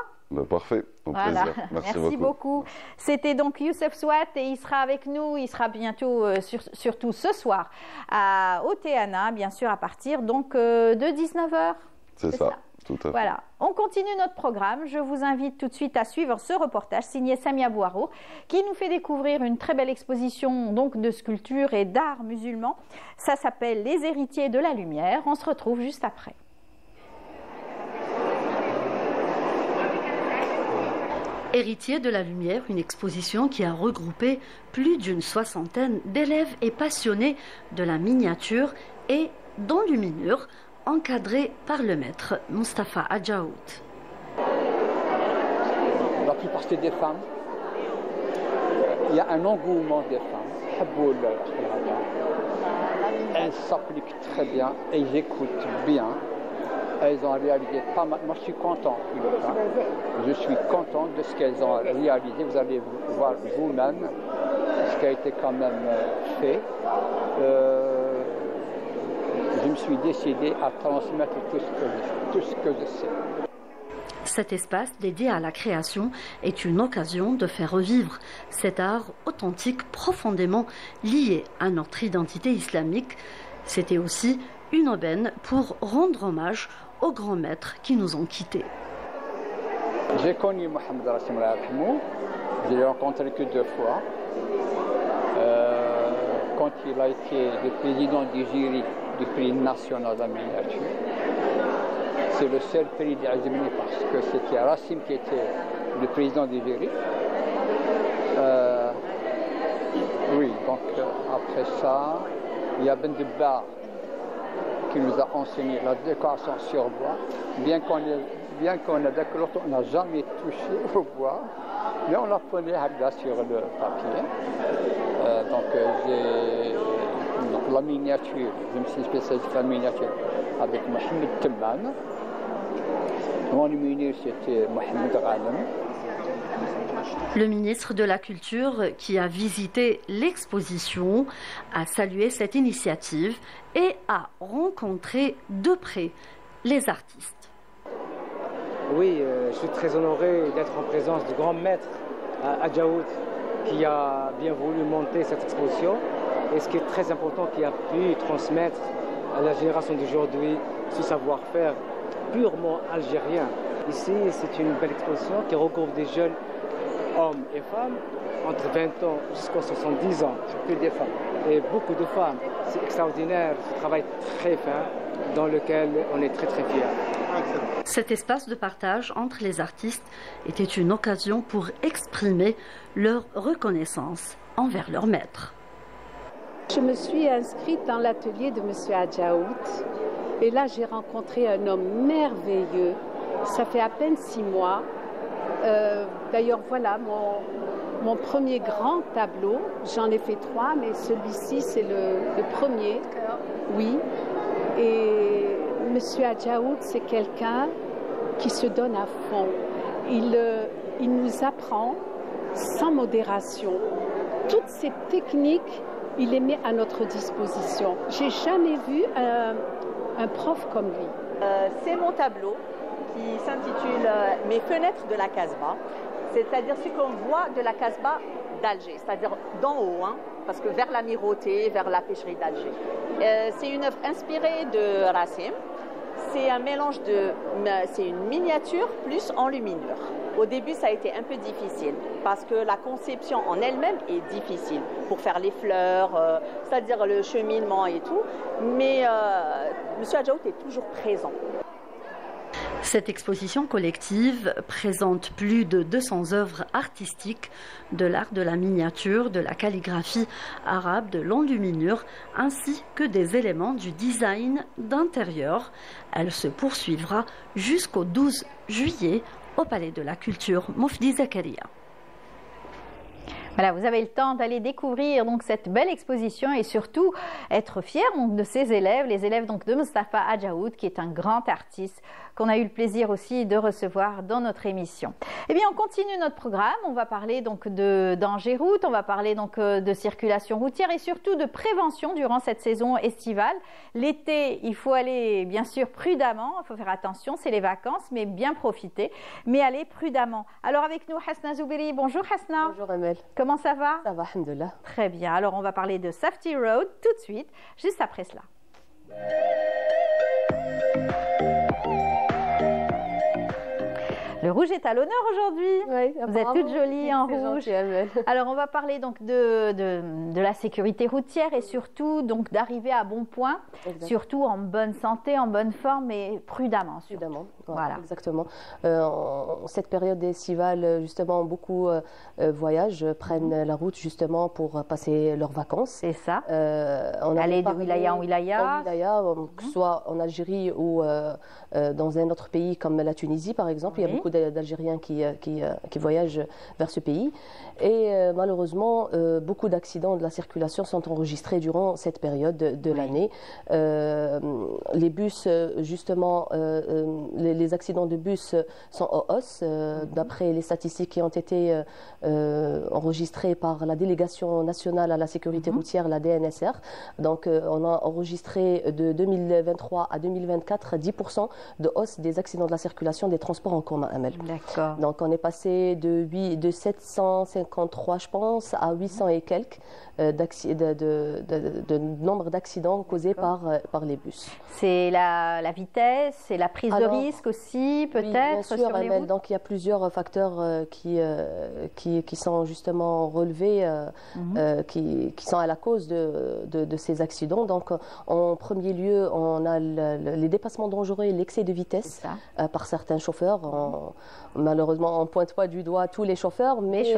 Parfait, au plaisir. Merci beaucoup. C'était donc Youssef Souat et il sera avec nous, il sera bientôt, surtout ce soir, au TNA, bien sûr, à partir donc, de 19h. C'est ça. Tout à fait. Voilà, on continue notre programme. Je vous invite tout de suite à suivre ce reportage signé Samia Bouharo qui nous fait découvrir une très belle exposition donc, de sculpture et d'art musulman. Ça s'appelle Les héritiers de la lumière. On se retrouve juste après. Héritiers de la lumière, une exposition qui a regroupé plus d'une 60aine d'élèves et passionnés de la miniature et d'enluminure, encadré par le maître Mustapha Adjaoud. La plupart c'était des femmes. il y a un engouement des femmes. Elles s'appliquent très bien et ils écoutent bien. Elles ont réalisé pas mal. Moi, je suis content. Je suis content de ce qu'elles ont réalisé. Vous allez voir vous-même ce qui a été quand même fait. Je me suis décidé à transmettre tout ce que je sais. Cet espace dédié à la création est une occasion de faire revivre cet art authentique profondément lié à notre identité islamique. C'était aussi une aubaine pour rendre hommage aux grands maîtres qui nous ont quittés. J'ai connu Mohamed Rassim Rahimou, je l'ai rencontré que 2 fois. Quand il a été le président du jury du prix national de la miniature. C'est le seul prix d'Azmini parce que c'était Rassim qui était le président du jury. Oui, donc après ça, il y a Ben Debba qui nous a enseigné la décoration sur bois. Bien qu'on a décoré, on n'a jamais touché au bois, mais on l'a prenait sur le papier. Donc la miniature, je me suis spécialisé dans la miniature avec Mohamed Temman. Mon ministre, c'était Mohamed Ghanem. Le ministre de la Culture, qui a visité l'exposition, a salué cette initiative et a rencontré de près les artistes. Oui, je suis très honoré d'être en présence du grand maître Adjaoud qui a bien voulu monter cette exposition. Et ce qui est très important, qui a pu transmettre à la génération d'aujourd'hui ce savoir-faire purement algérien. Ici, c'est une belle exposition qui regroupe des jeunes hommes et femmes entre 20 ans jusqu'à 70 ans, que des femmes. Et beaucoup de femmes. C'est extraordinaire, ce travail très fin dans lequel on est très très fiers. Cet espace de partage entre les artistes était une occasion pour exprimer leur reconnaissance envers leur maître. Je me suis inscrite dans l'atelier de M. Adjaoud et là j'ai rencontré un homme merveilleux. Ça fait à peine 6 mois. D'ailleurs voilà mon premier grand tableau. J'en ai fait 3 mais celui-ci c'est le premier. Oui. Et M. Adjaoud c'est quelqu'un qui se donne à fond. Il nous apprend sans modération. Toutes ces techniques, il les met à notre disposition. J'ai jamais vu un prof comme lui. C'est mon tableau qui s'intitule Mes fenêtres de la Casbah, c'est-à-dire ce qu'on voit de la Casbah d'Alger, c'est-à-dire d'en haut, hein, parce que vers l'Amirauté, vers la pêcherie d'Alger. C'est une œuvre inspirée de Rassim. C'est un mélange c'est une miniature plus enluminure. Au début, ça a été un peu difficile parce que la conception en elle-même est difficile pour faire les fleurs, c'est-à-dire le cheminement et tout. Mais M. Adjaoud est toujours présent. Cette exposition collective présente plus de 200 œuvres artistiques de l'art de la miniature, de la calligraphie arabe, de l'enluminure, ainsi que des éléments du design d'intérieur. Elle se poursuivra jusqu'au 12 juillet au Palais de la Culture Mofdi Zakaria. Voilà, vous avez le temps d'aller découvrir donc cette belle exposition et surtout être fier donc de ces élèves, les élèves donc de Mostafa Adjaoud qui est un grand artiste qu'on a eu le plaisir aussi de recevoir dans notre émission. Eh bien, on continue notre programme. On va parler donc d'Angers-Route, on va parler donc de circulation routière et surtout de prévention durant cette saison estivale. L'été, il faut aller bien sûr prudemment, il faut faire attention, c'est les vacances, mais bien profiter, mais aller prudemment. Alors avec nous, Hasna Zoubiri. Bonjour Hasna. Bonjour Amel. Comment ça va? Ça va, alhamdoulilah. Très bien. Alors on va parler de Safety Road tout de suite, juste après cela. Le rouge est à l'honneur aujourd'hui. Oui, vous êtes toutes jolies en rouge. Gentil, alors on va parler donc de la sécurité routière et surtout donc d'arriver à bon point, surtout en bonne santé, en bonne forme et prudemment. Prudemment, voilà. Exactement. En cette période estivale, justement, beaucoup voyagent, prennent la route justement pour passer leurs vacances. C'est ça. Aller de wilaya en wilaya. Que ce soit en Algérie ou dans un autre pays comme la Tunisie par exemple. Il y a beaucoup d'Algériens qui voyagent vers ce pays. Et malheureusement, beaucoup d'accidents de la circulation sont enregistrés durant cette période de l'année. Les bus, justement, les accidents de bus sont en hausse, d'après les statistiques qui ont été enregistrées par la Délégation nationale à la sécurité routière, la DNSR. Donc, on a enregistré de 2023 à 2024 10% de hausse des accidents de la circulation des transports en commun, Amel. D'accord. Donc, on est passé de 753, je pense, à 800 et quelques de nombre d'accidents causés par les bus. C'est la vitesse, c'est la prise de risque aussi, peut-être, bien sûr, sur les routes. Donc, il y a plusieurs facteurs qui sont justement relevés, qui sont à la cause de ces accidents. Donc, en premier lieu, on a les dépassements dangereux et l'excès de vitesse par certains chauffeurs. Malheureusement, on ne pointe pas du doigt tous les chauffeurs, mais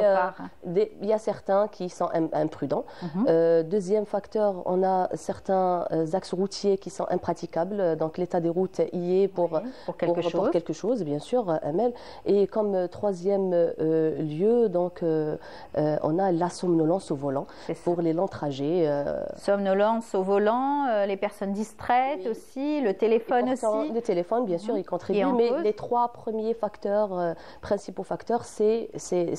il y a certains qui sont imprudents. Deuxième facteur, on a certains axes routiers qui sont impraticables. Donc, l'état des routes y est pour quelque chose, bien sûr, Amel. Et comme troisième lieu, donc, on a la somnolence au volant pour les longs trajets. Somnolence au volant, les personnes distraites aussi, le téléphone aussi. Le téléphone, bien sûr, il contribue, mais les trois premiers facteurs, principaux facteurs, c'est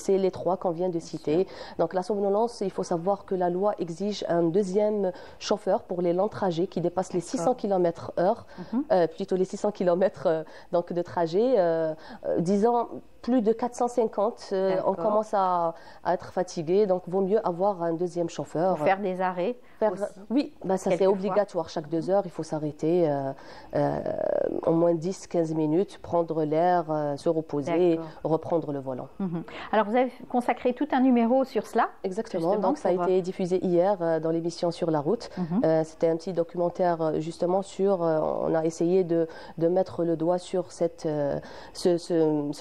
les trois qu'on vient de citer. Donc, la somnolence, il faut savoir que la loi exige un deuxième chauffeur pour les longs trajets qui dépassent les 600 km/h, plutôt les 600 km donc de trajet, disons plus de 450, on commence à être fatigué, donc vaut mieux avoir un deuxième chauffeur. Pour faire des arrêts aussi. Oui, ça c'est obligatoire. Chaque 2 heures, il faut s'arrêter au moins 10-15 minutes, prendre l'air, se reposer, reprendre le volant. Alors, vous avez consacré tout un numéro sur cela. Exactement, donc ça a été diffusé hier dans l'émission Sur la route. C'était un petit documentaire justement sur, on a essayé de mettre le doigt sur ce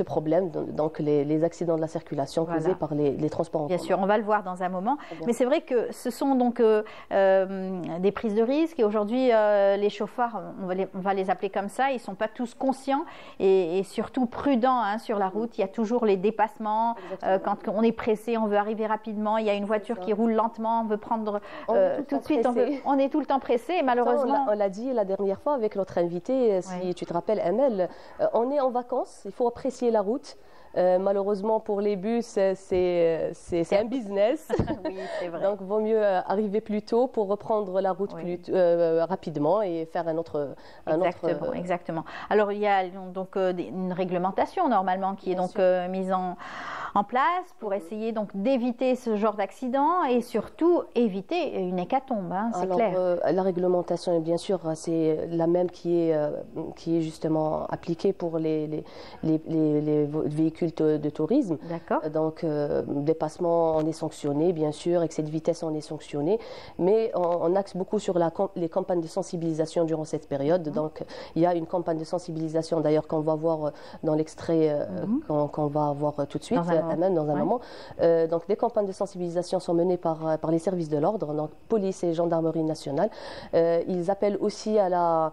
problème, donc les accidents de la circulation causés par les transports en commun. Bien sûr, on va le voir dans un moment. Mais c'est vrai que ce sont donc des prises de risque. Et aujourd'hui, les chauffeurs, on va les appeler comme ça, ils ne sont pas tous conscients et surtout prudents sur la route. Il y a toujours les dépassements. Quand on est pressé, on veut arriver rapidement. Il y a une voiture qui roule lentement, on veut prendre tout de suite. On est tout le temps pressé et malheureusement... On l'a dit la dernière fois avec notre invité, si tu te rappelles, Amel, on est en vacances, il faut apprécier la route. Malheureusement pour les bus, c'est un business. Oui, c'est vrai. Donc, il vaut mieux arriver plus tôt pour reprendre la route plus rapidement et faire un autre. Exactement. Alors, il y a donc une réglementation normalement qui est donc mise en place pour essayer donc d'éviter ce genre d'accident et surtout éviter une hécatombe. C'est clair. La réglementation, bien sûr, c'est la même qui est justement appliquée pour les véhicules de tourisme. Donc, dépassement, on est sanctionné, bien sûr, excès de vitesse, on est sanctionné, mais on axe beaucoup sur les campagnes de sensibilisation durant cette période. Donc, il y a une campagne de sensibilisation, d'ailleurs, qu'on va voir dans l'extrait qu'on va voir tout de suite, même dans un moment. Donc, des campagnes de sensibilisation sont menées par les services de l'ordre, donc police et gendarmerie nationale. Ils appellent aussi à la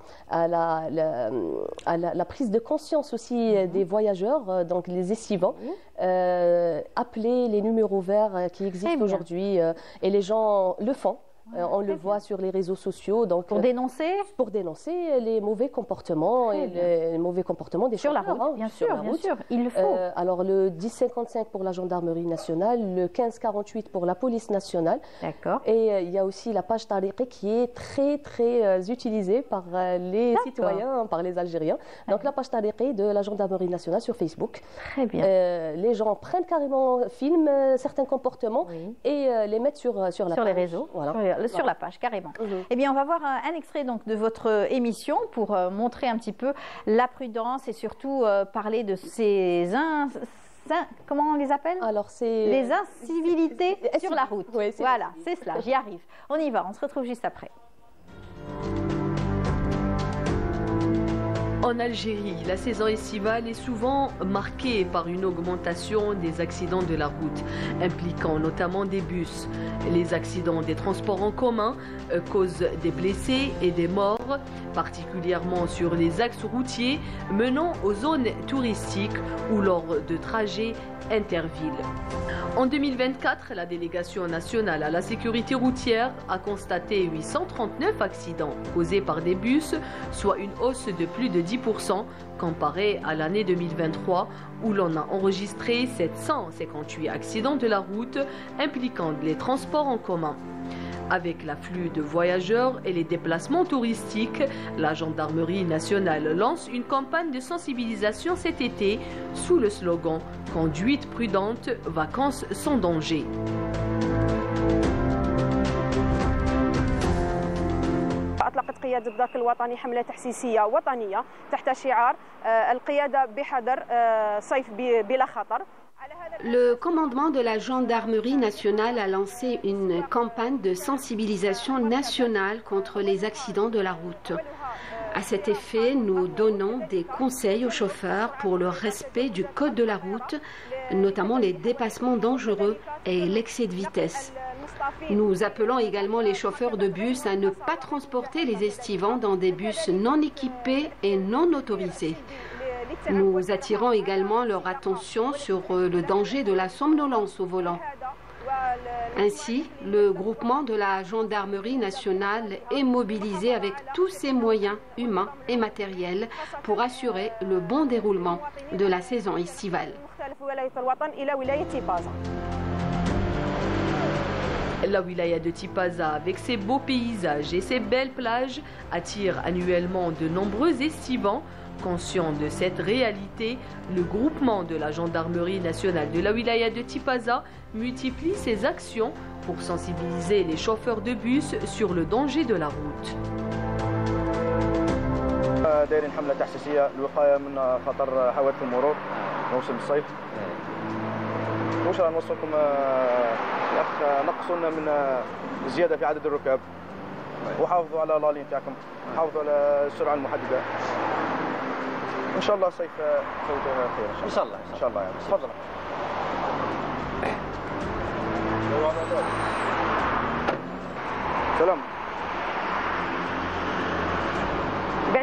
prise de conscience aussi des voyageurs, donc les estivants, appeler les numéros verts qui existent aujourd'hui et les gens le font. On le voit sur les réseaux sociaux. Donc, pour dénoncer les mauvais comportements les mauvais comportements des chauffeurs. Sur la route, bien sûr, il le faut. Alors, le 1055 pour la gendarmerie nationale, le 1548 pour la police nationale. D'accord. Et il y a aussi la page Tariqi qui est très, très utilisée par les citoyens, par les Algériens. Donc, la page Tariqi de la gendarmerie nationale sur Facebook. Très bien. Les gens prennent carrément, filment certains comportements et les mettent sur la page. Sur les réseaux. Voilà. Sur la page, carrément. Eh bien, on va voir un extrait donc, de votre émission pour montrer un petit peu la prudence et surtout parler de ces comment on les appelle? Alors, c'est les incivilités sur la route. Voilà, c'est cela, j'y arrive. On y va, on se retrouve juste après. En Algérie, la saison estivale est souvent marquée par une augmentation des accidents de la route, impliquant notamment des bus. Les accidents des transports en commun causent des blessés et des morts, particulièrement sur les axes routiers menant aux zones touristiques ou lors de trajets intervilles. En 2024, la délégation nationale à la sécurité routière a constaté 839 accidents causés par des bus, soit une hausse de plus de 10% comparée à l'année 2023 où l'on a enregistré 758 accidents de la route impliquant les transports en commun. Avec l'afflux de voyageurs et les déplacements touristiques, la gendarmerie nationale lance une campagne de sensibilisation cet été sous le slogan « Conduite prudente, vacances sans danger ». أطلقت قيادة الدرك الوطني حملة تحسيسية وطنية تحت شعار القيادة بحذر صيف بلا خطر. Le commandement de la gendarmerie nationale a lancé une campagne de sensibilisation nationale contre les accidents de la route. À cet effet, nous donnons des conseils aux chauffeurs pour le respect du code de la route, notamment les dépassements dangereux et l'excès de vitesse. Nous appelons également les chauffeurs de bus à ne pas transporter les estivants dans des bus non équipés et non autorisés. Nous attirons également leur attention sur le danger de la somnolence au volant. Ainsi, le groupement de la gendarmerie nationale est mobilisé avec tous ses moyens humains et matériels pour assurer le bon déroulement de la saison estivale. La wilaya de Tipaza, avec ses beaux paysages et ses belles plages, attire annuellement de nombreux estivants. Conscient de cette réalité, le groupement de la gendarmerie nationale de la wilaya de Tipaza multiplie ses actions pour sensibiliser les chauffeurs de bus sur le danger de la route. دايرين حملة تحسيسية للوقاية من خطر حوادث المرور موسم الصيف. واش راه نوصلكم الأخ نقصوا لنا من الزيادة في عدد الركاب وحافظوا على لالين تاعكم، حافظوا على السرعة المحددة. إن شاء الله الصيف فوتوها خير. إن شاء الله. إن شاء الله. تفضل. سلام. La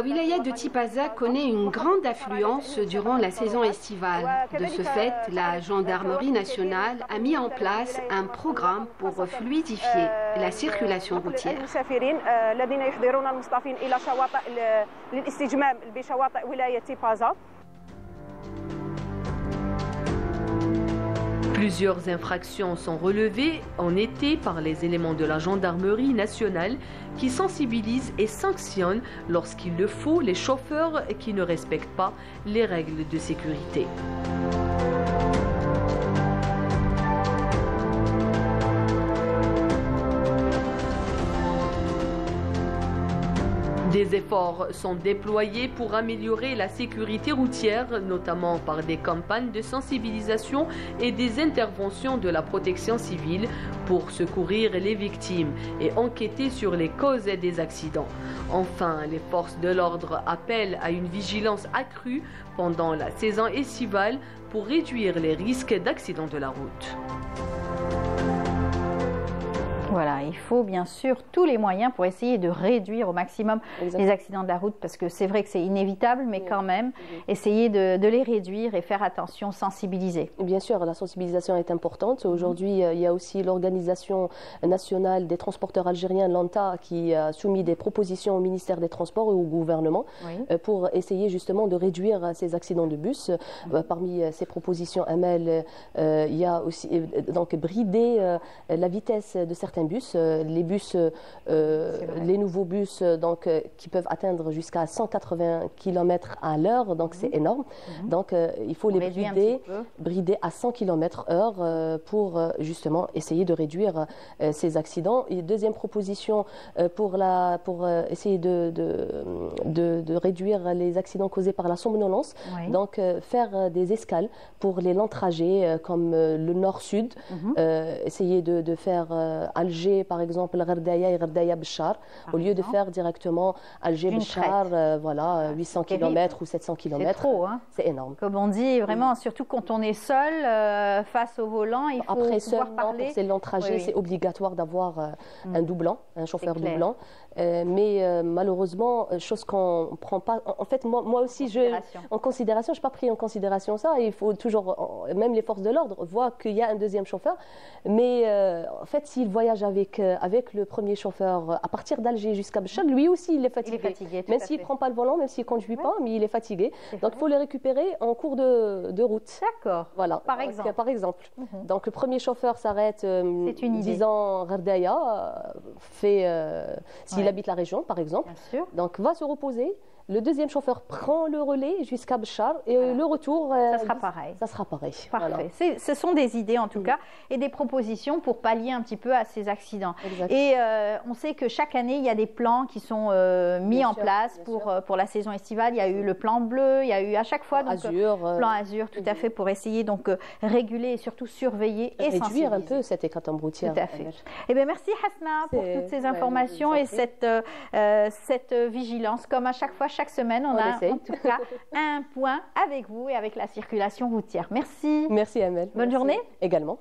wilaya de Tipaza connaît une grande affluence durant la saison estivale. De ce fait, la gendarmerie nationale a mis en place un programme pour fluidifier la circulation routière. Plusieurs infractions sont relevées en été par les éléments de la gendarmerie nationale qui sensibilisent et sanctionnent lorsqu'il le faut les chauffeurs qui ne respectent pas les règles de sécurité. Des efforts sont déployés pour améliorer la sécurité routière, notamment par des campagnes de sensibilisation et des interventions de la protection civile pour secourir les victimes et enquêter sur les causes des accidents. Enfin, les forces de l'ordre appellent à une vigilance accrue pendant la saison estivale pour réduire les risques d'accidents de la route. Voilà, il faut bien sûr tous les moyens pour essayer de réduire au maximum les accidents de la route, parce que c'est vrai que c'est inévitable, mais quand même, essayer de les réduire et faire attention, sensibiliser. Bien sûr, la sensibilisation est importante. Aujourd'hui, il y a aussi l'Organisation nationale des transporteurs algériens, l'ANTA, qui a soumis des propositions au ministère des Transports et au gouvernement pour essayer justement de réduire ces accidents de bus. Parmi ces propositions, Amel, il y a aussi donc brider la vitesse de certains bus, les nouveaux bus donc, qui peuvent atteindre jusqu'à 180 km à l'heure, donc c'est énorme. Donc il faut les brider à 100 km/h pour justement essayer de réduire ces accidents. Et deuxième proposition pour essayer de réduire les accidents causés par la somnolence, donc faire des escales pour les longs trajets comme le nord-sud, essayer de faire à Alger, par exemple, Gherdaya et Gherdaya-Béchar, au lieu de faire directement Alger-Béchar, voilà, 800 km ou 700 km. C'est trop, hein. C'est énorme. Comme on dit, vraiment, surtout quand on est seul, face au volant, il faut pouvoir parler. Pour ces longs trajets, c'est obligatoire d'avoir un doublant, un chauffeur doublant. Mais malheureusement, chose qu'on ne prend pas. En fait, moi aussi, je n'ai pas pris en considération ça. Il faut toujours, même les forces de l'ordre voient qu'il y a un deuxième chauffeur. Mais en fait, s'il voyage avec le premier chauffeur à partir d'Alger jusqu'à Béchar, lui aussi, il est fatigué. Même s'il ne prend pas le volant, même s'il ne conduit pas, mais il est fatigué. Donc, il faut les récupérer en cours de route. D'accord. Voilà. Par exemple. Donc, le premier chauffeur s'arrête, disons, Gherdaya, s'il habite la région, par exemple. Donc, va se reposer. Le deuxième chauffeur prend le relais jusqu'à Béchar et le retour... ça sera pareil. Ça sera pareil. Parfait. Voilà. Ce sont des idées, en tout cas, et des propositions pour pallier un petit peu à ces accidents. Et on sait que chaque année, il y a des plans qui sont mis en place pour la saison estivale. Il y a eu le plan bleu, il y a eu à chaque fois... Donc, plan Azur, tout à fait, pour essayer donc réguler et surtout surveiller et réduire un peu cette hécatombe routière. Tout à fait. Eh bien, merci Hasna pour toutes ces informations et cette vigilance. Comme à chaque fois, chaque semaine, on a en tout cas un point avec vous et avec la circulation routière. Merci. Merci Amel. Bonne journée. Également.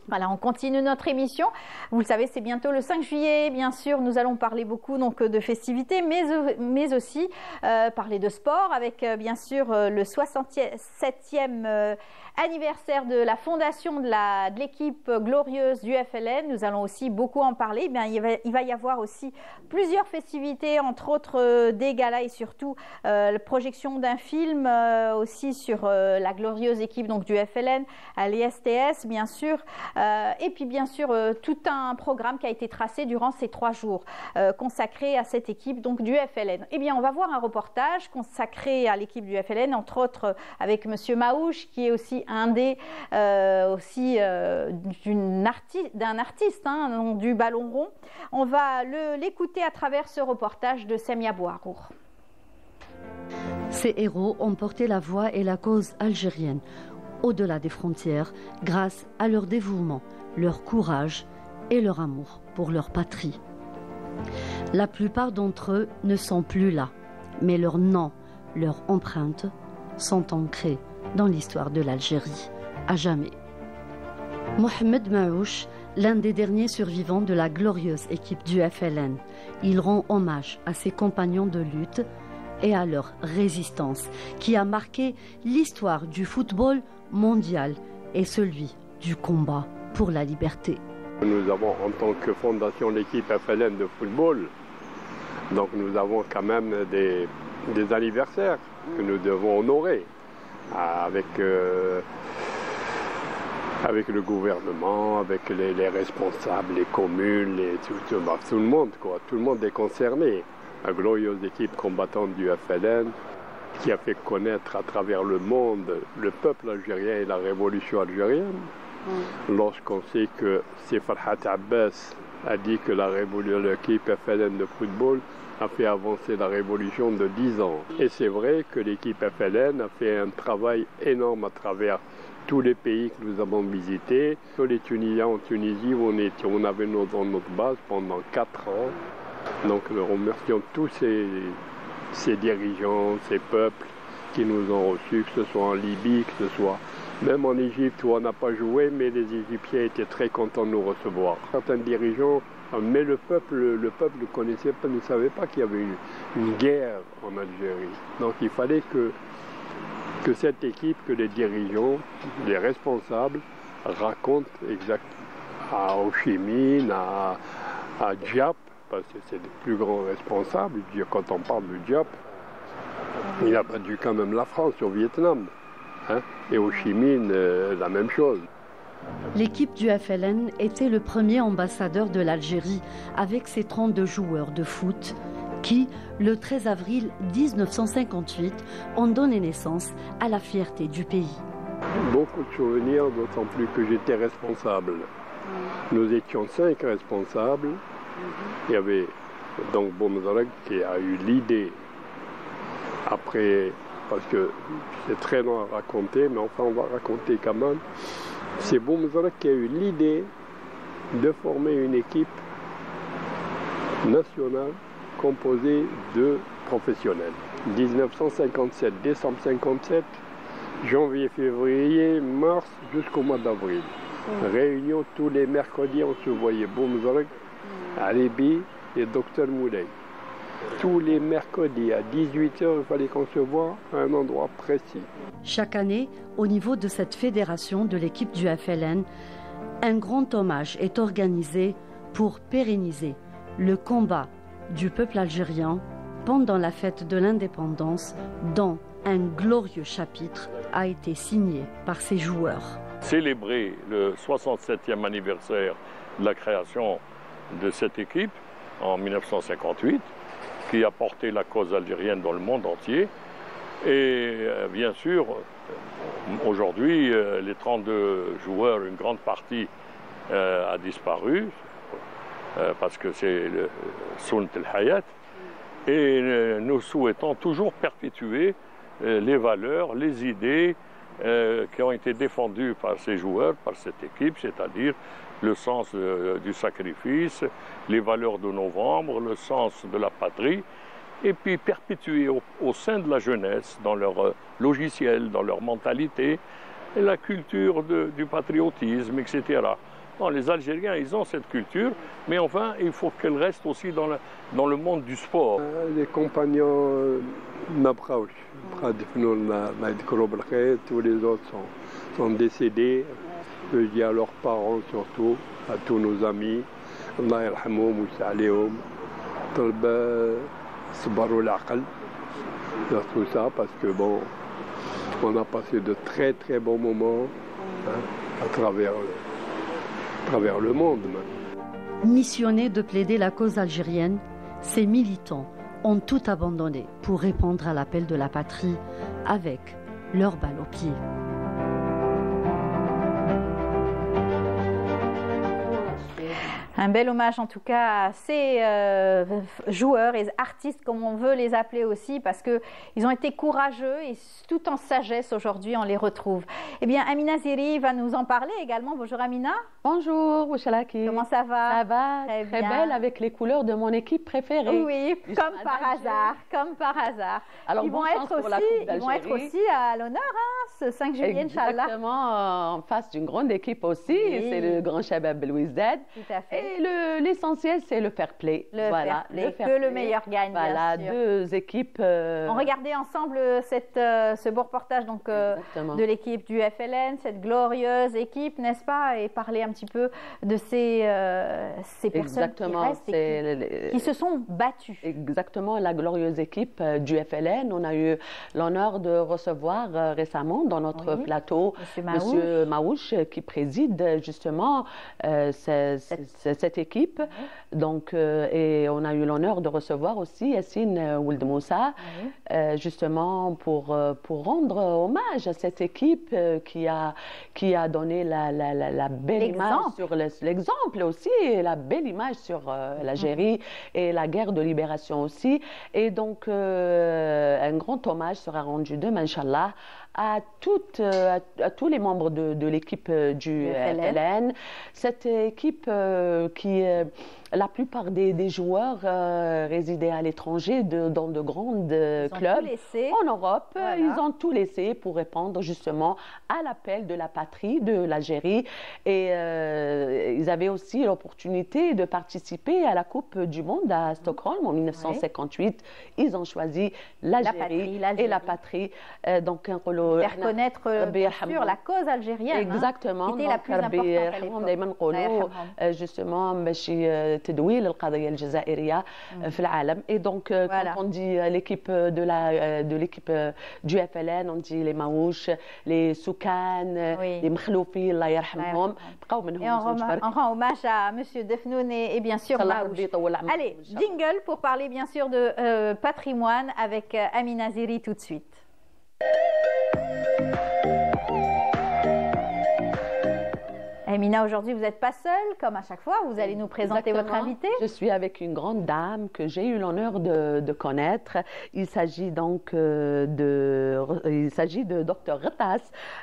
Voilà, on continue notre émission. Vous le savez, c'est bientôt le 5 juillet. Bien sûr, nous allons parler beaucoup donc, de festivités, mais aussi parler de sport avec bien sûr le 67e anniversaire de la fondation de l'équipe glorieuse du FLN. Nous allons aussi beaucoup en parler. Eh bien, il va y avoir aussi plusieurs festivités, entre autres des galas et surtout la projection d'un film aussi sur la glorieuse équipe donc, du FLN à l'ISTS, bien sûr. Et puis bien sûr tout un programme qui a été tracé durant ces 3 jours consacré à cette équipe donc du FLN. Eh bien on va voir un reportage consacré à l'équipe du FLN, entre autres avec Monsieur Maouche qui est aussi un des d'un artiste donc, du ballon rond. On va l'écouter à travers ce reportage de Semia Bouharour. Ces héros ont porté la voix et la cause algérienne au-delà des frontières, grâce à leur dévouement, leur courage et leur amour pour leur patrie. La plupart d'entre eux ne sont plus là, mais leurs noms, leurs empreintes sont ancrées dans l'histoire de l'Algérie, à jamais. Mohamed Maouche, l'un des derniers survivants de la glorieuse équipe du FLN, il rend hommage à ses compagnons de lutte et à leur résistance qui a marqué l'histoire du football mondial et celui du combat pour la liberté. Nous avons en tant que fondation l'équipe FLN de football, donc nous avons quand même des anniversaires que nous devons honorer avec le gouvernement, avec les responsables, les communes, tout le monde, quoi. Tout le monde est concerné. La glorieuse équipe combattante du FLN qui a fait connaître à travers le monde le peuple algérien et la révolution algérienne. Lorsqu'on sait que c'est Farhat Abbas a dit que l'équipe FLN de football a fait avancer la révolution de 10 ans. Et c'est vrai que l'équipe FLN a fait un travail énorme à travers tous les pays que nous avons visités. Les Tunisiens en Tunisie, on avait notre base pendant 4 ans. Donc nous remercions tous ces dirigeants, ces peuples qui nous ont reçus, que ce soit en Libye, que ce soit même en Égypte où on n'a pas joué, mais les Égyptiens étaient très contents de nous recevoir. Certains dirigeants, mais le peuple ne connaissait pas, ne savait pas qu'il y avait une guerre en Algérie. Donc il fallait que cette équipe, que les dirigeants, les responsables racontent à Ho Chi Minh, à Diap, parce que c'est les plus grands responsables. Quand on parle de Diap, il a battu quand même la France au Vietnam. Et Ho Chi Minh, la même chose. L'équipe du FLN était le premier ambassadeur de l'Algérie avec ses 32 joueurs de foot qui, le 13 avril 1958, ont donné naissance à la fierté du pays. Beaucoup de souvenirs, d'autant plus que j'étais responsable. Nous étions 5 responsables. Il y avait donc Boumzarek qui a eu l'idée après, parce que c'est très long à raconter, mais enfin on va raconter quand même. C'est Boumzarek qui a eu l'idée de former une équipe nationale composée de professionnels. 1957, décembre 57, janvier, février, mars, jusqu'au mois d'avril. Réunion tous les mercredis, on se voyait Boumzarek, Alibi et Dr Moulay. Tous les mercredis à 18h, il fallait qu'on se voit à un endroit précis. Chaque année, au niveau de cette fédération de l'équipe du FLN, un grand hommage est organisé pour pérenniser le combat du peuple algérien pendant la fête de l'indépendance, dont un glorieux chapitre a été signé par ces joueurs. Célébrer le 67e anniversaire de la création de cette équipe en 1958, qui a porté la cause algérienne dans le monde entier. Et bien sûr, aujourd'hui, les 32 joueurs, une grande partie a disparu, parce que c'est le Sunnat al-Hayat. Et nous souhaitons toujours perpétuer les valeurs, les idées qui ont été défendues par ces joueurs, par cette équipe, c'est-à-dire le sens du sacrifice, les valeurs de novembre, le sens de la patrie, et puis perpétuer au sein de la jeunesse, dans leur logiciel, dans leur mentalité, la culture du patriotisme, etc. Bon, les Algériens, ils ont cette culture, mais enfin, il faut qu'elle reste aussi dans le monde du sport. Les compagnons tous les autres sont décédés. Je dis à leurs parents surtout, à tous nos amis, Allah yarhamoum wa yas'alihum, talba sabar wal aql, tout ça, parce que bon, on a passé de très très bons moments à travers le monde. Missionnés de plaider la cause algérienne, ces militants ont tout abandonné pour répondre à l'appel de la patrie avec leurs balles aux pieds. Un bel hommage en tout cas à ces joueurs et artistes, comme on veut les appeler aussi, parce qu'ils ont été courageux et tout en sagesse aujourd'hui on les retrouve. Eh bien, Amina Ziri va nous en parler également. Bonjour Amina. Bonjour Wichalaki. Comment ça va? Ça va, très belle, avec les couleurs de mon équipe préférée. Oui, comme par hasard, comme par hasard. Alors, ils vont être aussi à l'honneur, ce 5 juillet, Inch'Allah. Exactement, en face d'une grande équipe aussi, c'est le grand Shabab Belouizdad. Tout à fait. Et l'essentiel, c'est le fair play. Le meilleur gagne, voilà, bien sûr. Deux équipes. On regardait ensemble ce beau reportage de l'équipe du FLN, cette glorieuse équipe, n'est-ce pas? Et parler un petit peu de ces personnes qui restent qui se sont battues. Exactement, la glorieuse équipe du FLN. On a eu l'honneur de recevoir récemment dans notre plateau Monsieur Maouche, qui préside justement cette équipe. Donc, et on a eu l'honneur de recevoir aussi Yassine Ould Moussa, justement pour rendre hommage à cette équipe qui a donné la belle image sur l'exemple aussi, et la belle image sur l'Algérie et la guerre de libération aussi. Et donc, un grand hommage sera rendu demain, Inch'Allah, à tous les membres de l'équipe du FLN. Cette équipe qui, la plupart des joueurs résidaient à l'étranger dans de grands clubs en Europe. Voilà. Ils ont tout laissé pour répondre justement à l'appel de la patrie, de l'Algérie. Et ils avaient aussi l'opportunité de participer à la Coupe du Monde à Stockholm en 1958. Ils ont choisi l'Algérie et la patrie. Donc un rôle faire connaître sur la cause algérienne. Exactement. Qui était la plus importante à l'époque. Justement, تدويل القضية الجزائرية في العالم. Et donc, quand on dit l'équipe de l'équipe du FLN, on dit les Maouche, les Soukan, les Mkhloufi, Allah yarhamhom. Et on rend hommage à Monsieur Defnoun et bien sûr Maouche. Allez, jingle pour parler bien sûr de patrimoine avec Amina Ziri tout de suite. Amina, aujourd'hui, vous n'êtes pas seule, comme à chaque fois. Vous allez nous présenter votre invité. Je suis avec une grande dame que j'ai eu l'honneur de connaître. Il s'agit donc de Dr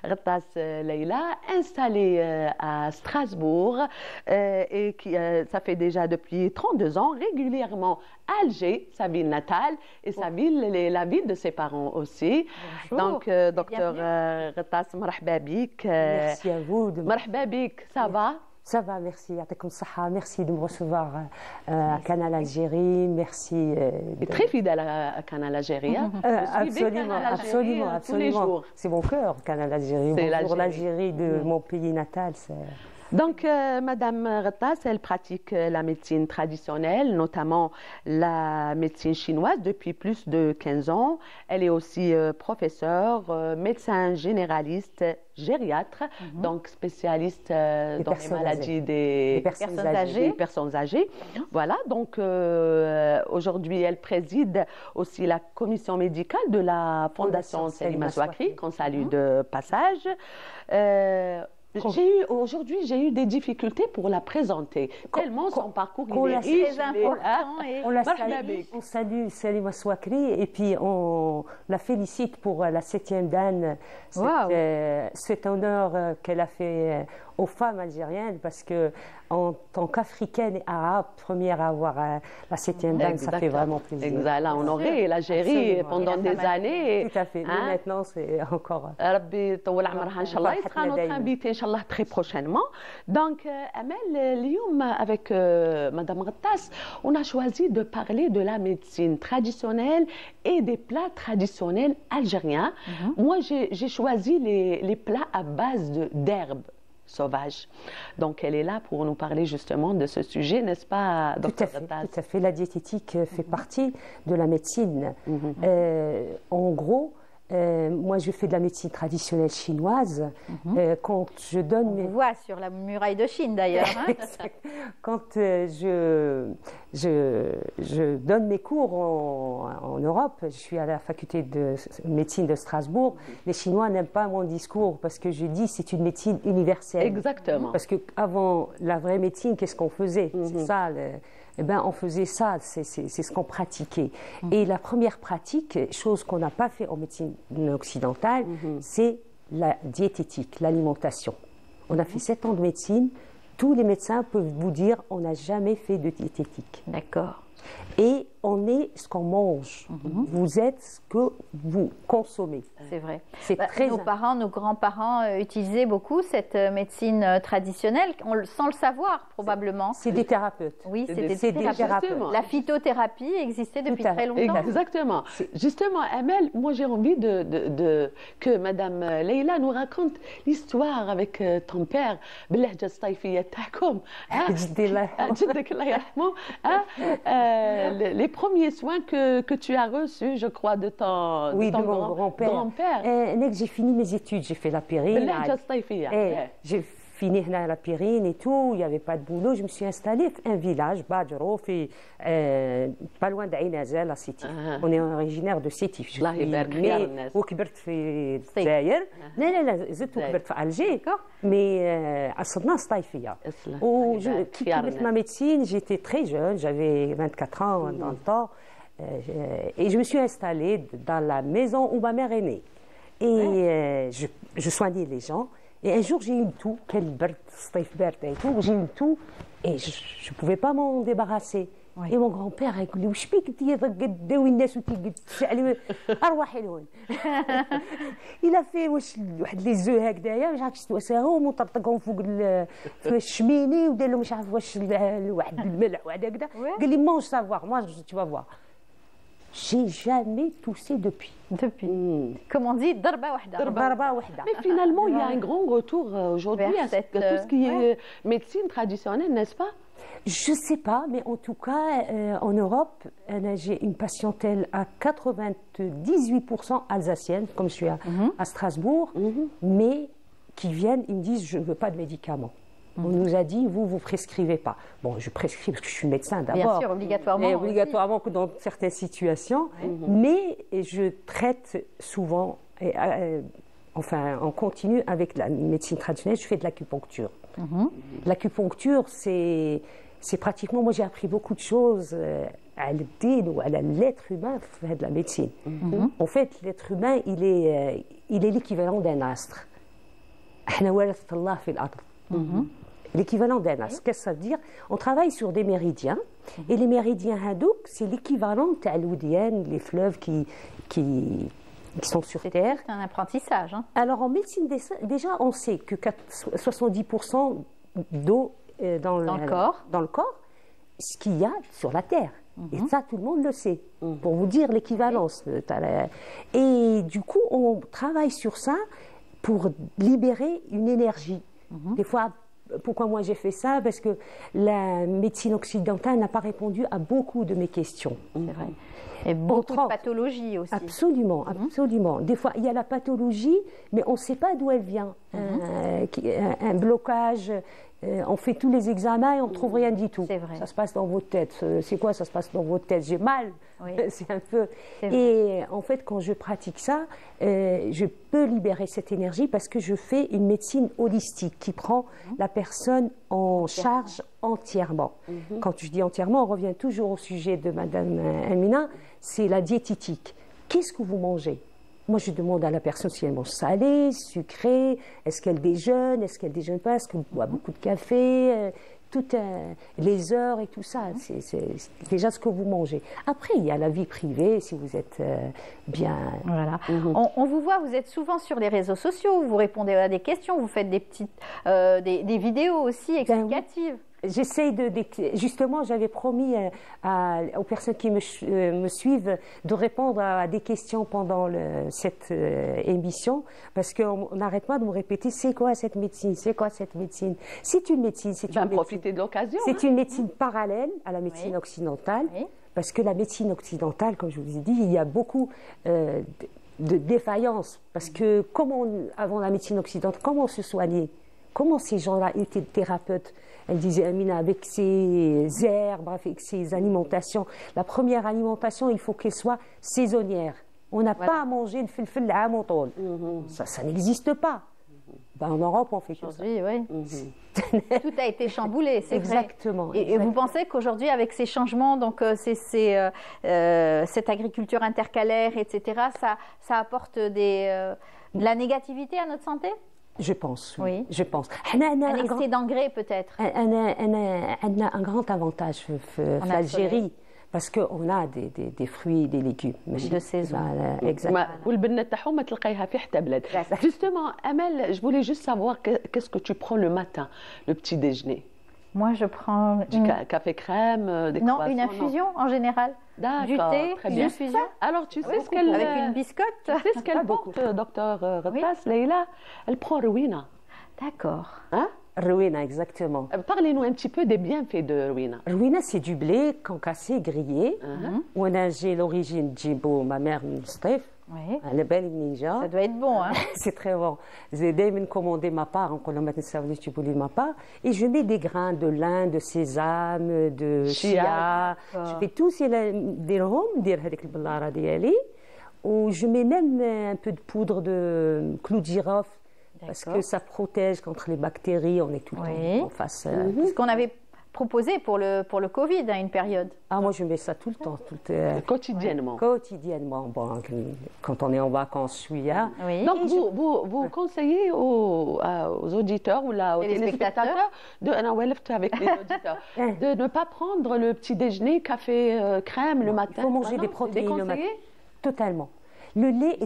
Rtas Leila, installée à Strasbourg et qui, ça fait déjà depuis 32 ans, régulièrement Alger, sa ville natale, et sa ville, la ville de ses parents aussi. Bonjour. Donc, docteur Rtas, marhaba bik. Merci à vous. Marhaba bik, ça va? Ça va, merci. Merci de me recevoir à Canal Algérie. Merci. Très fidèle à Canal Algérie. Absolument. Tous les jours. C'est mon cœur, Canal Algérie. Bonjour l'Algérie de mon pays natal. Donc, Madame Rtas, elle pratique la médecine traditionnelle, notamment la médecine chinoise depuis plus de 15 ans. Elle est aussi professeure, médecin généraliste, gériatre, donc spécialiste dans les maladies des personnes âgées. Voilà, donc aujourd'hui, elle préside aussi la commission médicale de la Fondation Selima Souakri, qu'on salue de passage. Aujourd'hui, j'ai eu des difficultés pour la présenter, tellement son parcours il est riche. On salue Selima Souakri et puis on la félicite pour la 7e Dan, cet honneur qu'elle a fait aux femmes algériennes, parce que en tant qu'Africaine et arabe, première à avoir la 7e Dan, ça fait vraiment plaisir. Elle a honoré l'Algérie pendant des années. Tout à fait. Mais maintenant, c'est encore... Rabbi Tawal Amarha, Inch'Allah, il sera notre invité, Inch'Allah, très prochainement. Donc, Amel, Lioum, avec Madame Rtas, on a choisi de parler de la médecine traditionnelle et des plats traditionnels algériens. Moi, j'ai choisi les plats à base d'herbes sauvages. Donc, elle est là pour nous parler justement de ce sujet, n'est-ce pas, Dr. Rtas? Tout à fait. La diététique fait partie de la médecine. En gros, moi, je fais de la médecine traditionnelle chinoise. Quand je donne On voit sur la muraille de Chine, d'ailleurs. Quand je donne mes cours en Europe, je suis à la faculté de médecine de Strasbourg. Les Chinois n'aiment pas mon discours parce que je dis c'est une médecine universelle. Exactement. Parce qu'avant la vraie médecine, qu'est-ce qu'on faisait? C'est ça. Eh ben, on faisait ça, c'est ce qu'on pratiquait. Et la première pratique, chose qu'on n'a pas fait en médecine occidentale, c'est la diététique, l'alimentation. On a fait 7 ans de médecine. Tous les médecins peuvent vous dire on n'a jamais fait de diététique. D'accord. Et on est ce qu'on mange. Vous êtes ce que vous consommez. C'est vrai. Très nos parents, nos grands-parents utilisaient beaucoup cette médecine traditionnelle, sans le savoir probablement. C'est des thérapeutes. Oui, c'est des thérapeutes. La phytothérapie existait depuis très longtemps. Exactement. Justement, Amel, moi j'ai envie que Madame Leila nous raconte l'histoire avec ton père. باللهجة الصيفية تاعكم. جدك الله يرحمه. Les premiers soins que tu as reçus, je crois, de ton grand-père. J'ai fini mes études, j'ai fait la périne. J'ai fini la périne et tout, il n'y avait pas de boulot. Je me suis installée dans un village, Badjro, pas loin d'Aïnazel, à Sétif. On est originaire de Sétif. Je suis née وكبرت في الجزائر. لا زدت وكبرت في Alger, mais أصلنا صيفية. كملت ma médecine, j'étais très jeune, j'avais 24 ans dans le temps. Et je me suis installée dans la maison où ma mère est née. Et je soignais les gens. Et un jour, j'ai eu une toux, quel et tout, j'ai eu une toux, et je ne pouvais pas m'en débarrasser. Et mon grand-père a dit, وش بيك انت تداوي الناس وتشعلي ارواحي لهون. Il a fait واحد لي زو هكذايا مش عارف تواساهم وطرطقهم فوق الشميني ودار لهم مش عارف واش واحد الملح وواحد هكذا. قال لي mange savoir, moi tu vas voir. J'ai jamais toussé depuis. Comme on dit, darba wahda. Mais finalement, il y a un grand retour aujourd'hui à tout ce qui est médecine traditionnelle, n'est-ce pas? Je ne sais pas, mais en tout cas, en Europe, j'ai une patientèle à 98% alsacienne, comme je suis à Strasbourg, mais qui viennent, ils me disent, je ne veux pas de médicaments. On nous a dit, vous prescrivez pas. Bon, je prescris parce que je suis médecin d'abord. Bien sûr, obligatoirement. Et obligatoirement que dans certaines situations. Mais je traite souvent, enfin, on continue avec la médecine traditionnelle, je fais de l'acupuncture. L'acupuncture, c'est pratiquement, moi j'ai appris beaucoup de choses à l'être humain, faire de la médecine. En fait, l'être humain, il est l'équivalent d'un astre. L'équivalent d'un astre. Qu'est-ce que ça veut dire? On travaille sur des méridiens, et les méridiens hadouk, c'est l'équivalent de l'Oudienne, les fleuves qui sont sur Terre. C'est un apprentissage. Hein. Alors en médecine, déjà, on sait que 70% d'eau dans le corps, ce qu'il y a sur la Terre. Et ça, tout le monde le sait, pour vous dire l'équivalence. Et du coup, on travaille sur ça pour libérer une énergie. Des fois, pourquoi moi j'ai fait ça? Parce que la médecine occidentale n'a pas répondu à beaucoup de mes questions. C'est vrai. Et beaucoup de pathologies aussi. Absolument, absolument. Des fois, il y a la pathologie, mais on ne sait pas d'où elle vient. Un blocage, on fait tous les examens et on ne trouve rien du tout. C'est vrai. Ça se passe dans votre tête. C'est quoi, ça se passe dans votre tête? J'ai mal. Oui. C'est un peu... Et en fait, quand je pratique ça, je peux libérer cette énergie parce que je fais une médecine holistique qui prend la personne en charge entièrement. Quand je dis entièrement, on revient toujours au sujet de Madame Amina, c'est la diététique. Qu'est-ce que vous mangez? Moi, je demande à la personne si elle mange salé, sucré, est-ce qu'elle déjeune, est-ce qu'elle déjeune pas, est-ce qu'elle boit beaucoup de café, les heures et tout ça. C'est déjà ce que vous mangez. Après, il y a la vie privée, si vous êtes bien... Voilà. On vous voit, vous êtes souvent sur les réseaux sociaux, vous répondez à des questions, vous faites des petites des vidéos aussi explicatives. J'essaye justement, j'avais promis aux personnes qui me suivent de répondre à des questions pendant cette émission, parce qu'on n'arrête pas de me répéter, c'est quoi cette médecine? C'est quoi cette médecine? C'est une médecine, profiter de l'occasion. C'est une médecine parallèle à la médecine occidentale, parce que la médecine occidentale, comme je vous ai dit, il y a beaucoup de défaillances, parce que avant la médecine occidentale, comment se soigner? Comment ces gens-là étaient thérapeutes? Elle disait, Amina, avec ses herbes, avec ses alimentations. La première alimentation, il faut qu'elle soit saisonnière. On n'a pas à manger le filfil à monton. Ça n'existe pas. En Europe, on fait que ça. Oui. Tout a été chamboulé, c'est vrai. Exactement. Et vous pensez qu'aujourd'hui, avec ces changements, donc cette agriculture intercalaire, etc., ça apporte de la négativité à notre santé? Je pense, oui. Je pense. Un excès d'engrais peut-être. On a un grand avantage en Algérie parce qu'on a des fruits et des légumes. De saison. Exactement. Justement, Amel, je voulais juste savoir qu'est-ce que tu prends le matin, le petit déjeuner? Moi, je prends du café crème, des croissants. Non, une infusion en général. Du thé, une infusion. Alors, tu sais ce qu'elle... Avec une biscotte. Tu sais ce qu'elle porte, docteur Repas, Leïla? Elle prend Rouina. D'accord. Hein? Rouina, exactement. Parlez-nous un petit peu des bienfaits de Rouina. Rouina, c'est du blé concassé, grillé. J'ai l'origine de ma mère, Steph. Oui. Ça doit être bon, hein? C'est très bon. J'ai déjà commandé ma part, ma part, et je mets des grains de lin, de sésame, de chia. Je fais tout ou je mets même un peu de poudre de clou de girofle parce que ça protège contre les bactéries. On est tout le temps en face. Ce qu'on avait proposé pour le Covid à une période. Ah, moi je mets ça tout le temps. Quotidiennement. Quotidiennement. Bon, quand on est en vacances, je suis là. Oui. Donc vous conseillez aux auditeurs ou aux téléspectateurs avec les auditeurs de ne pas prendre le petit déjeuner, café, crème le matin. Il faut manger des protéines le matin. Totalement. Le lait